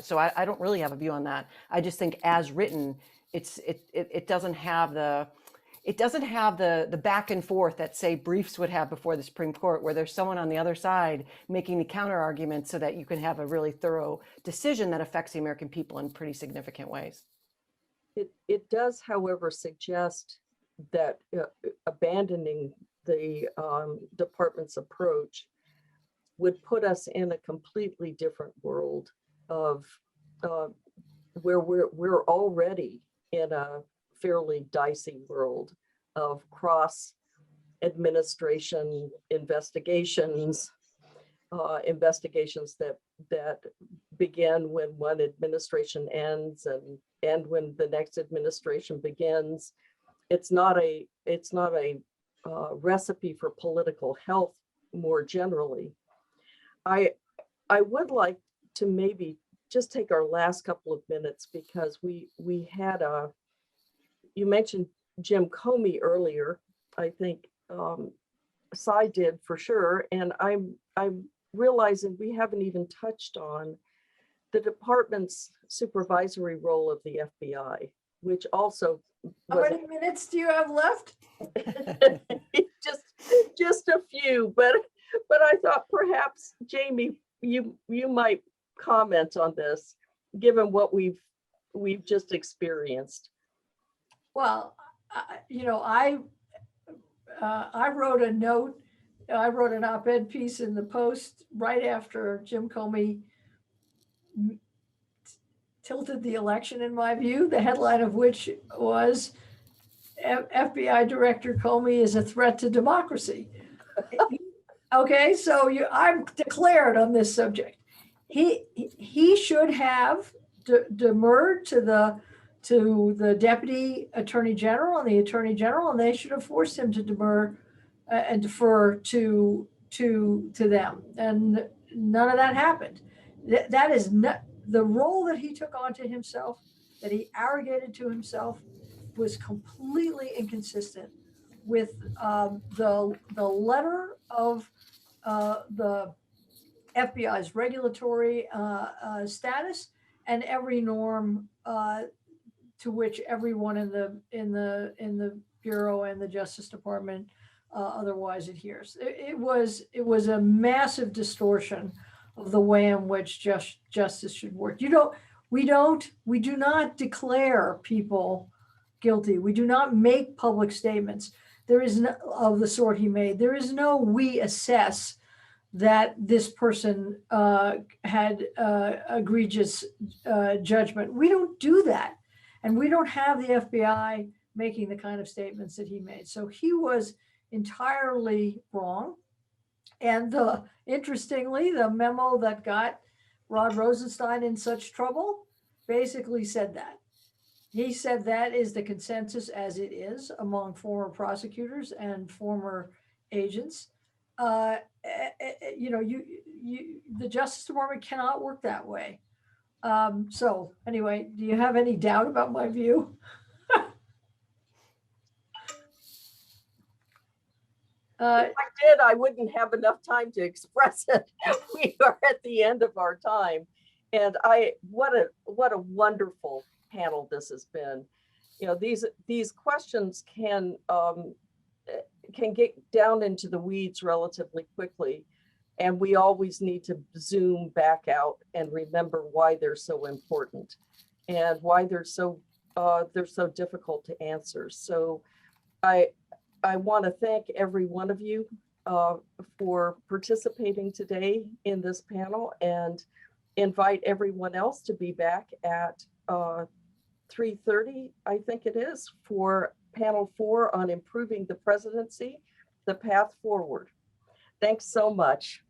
So I don't really have a view on that. I just think as written, it doesn't have the back and forth that, say, briefs would have before the Supreme Court, where there's someone on the other side making the counter argument so that you can have a really thorough decision that affects the American people in pretty significant ways. It does, however, suggest that abandoning the department's approach would put us in a completely different world of where we're already in a fairly dicey world of cross administration investigations, investigations that begin when one administration ends and when the next administration begins. It's not a recipe for political health more generally. I would like to maybe just take our last couple of minutes, because we had you mentioned Jim Comey earlier. I think Cy did for sure, and I'm realizing we haven't even touched on the department's supervisory role of the FBI, which also How many minutes do you have left? just a few, but I thought perhaps, Jamie, you might comment on this, given what we've just experienced. Well, I wrote a note. I wrote an op-ed piece in the Post right after Jim Comey tilted the election, in my view, the headline of which was FBI Director Comey is a threat to democracy. Okay, so I'm declared on this subject. He should have demurred to the Deputy Attorney General and the Attorney General, and they should have forced him to demur and defer to them. And none of that happened. That is not the role that he took onto himself, that he arrogated to himself, was completely inconsistent with the letter of the FBI's regulatory status and every norm to which everyone in the Bureau and the Justice Department otherwise adheres. It was a massive distortion of the way in which justice should work. We do not declare people guilty. We do not make public statements. There is no, of the sort he made. There is no we assess that this person had egregious judgment. We don't do that. And we don't have the FBI making the kind of statements that he made. So he was entirely wrong. And interestingly, the memo that got Rod Rosenstein in such trouble basically said that. He said that is the consensus as it is among former prosecutors and former agents. The Justice Department cannot work that way. So anyway, do you have any doubt about my view? Uh, If I did, I wouldn't have enough time to express it. We are at the end of our time. And what a wonderful panel this has been. You know, these questions can get down into the weeds relatively quickly. And we always need to zoom back out and remember why they're so important and why they're so difficult to answer. So I want to thank every one of you for participating today in this panel, and invite everyone else to be back at 3:30, I think it is, for panel 4 on improving the presidency, the path forward. Thanks so much.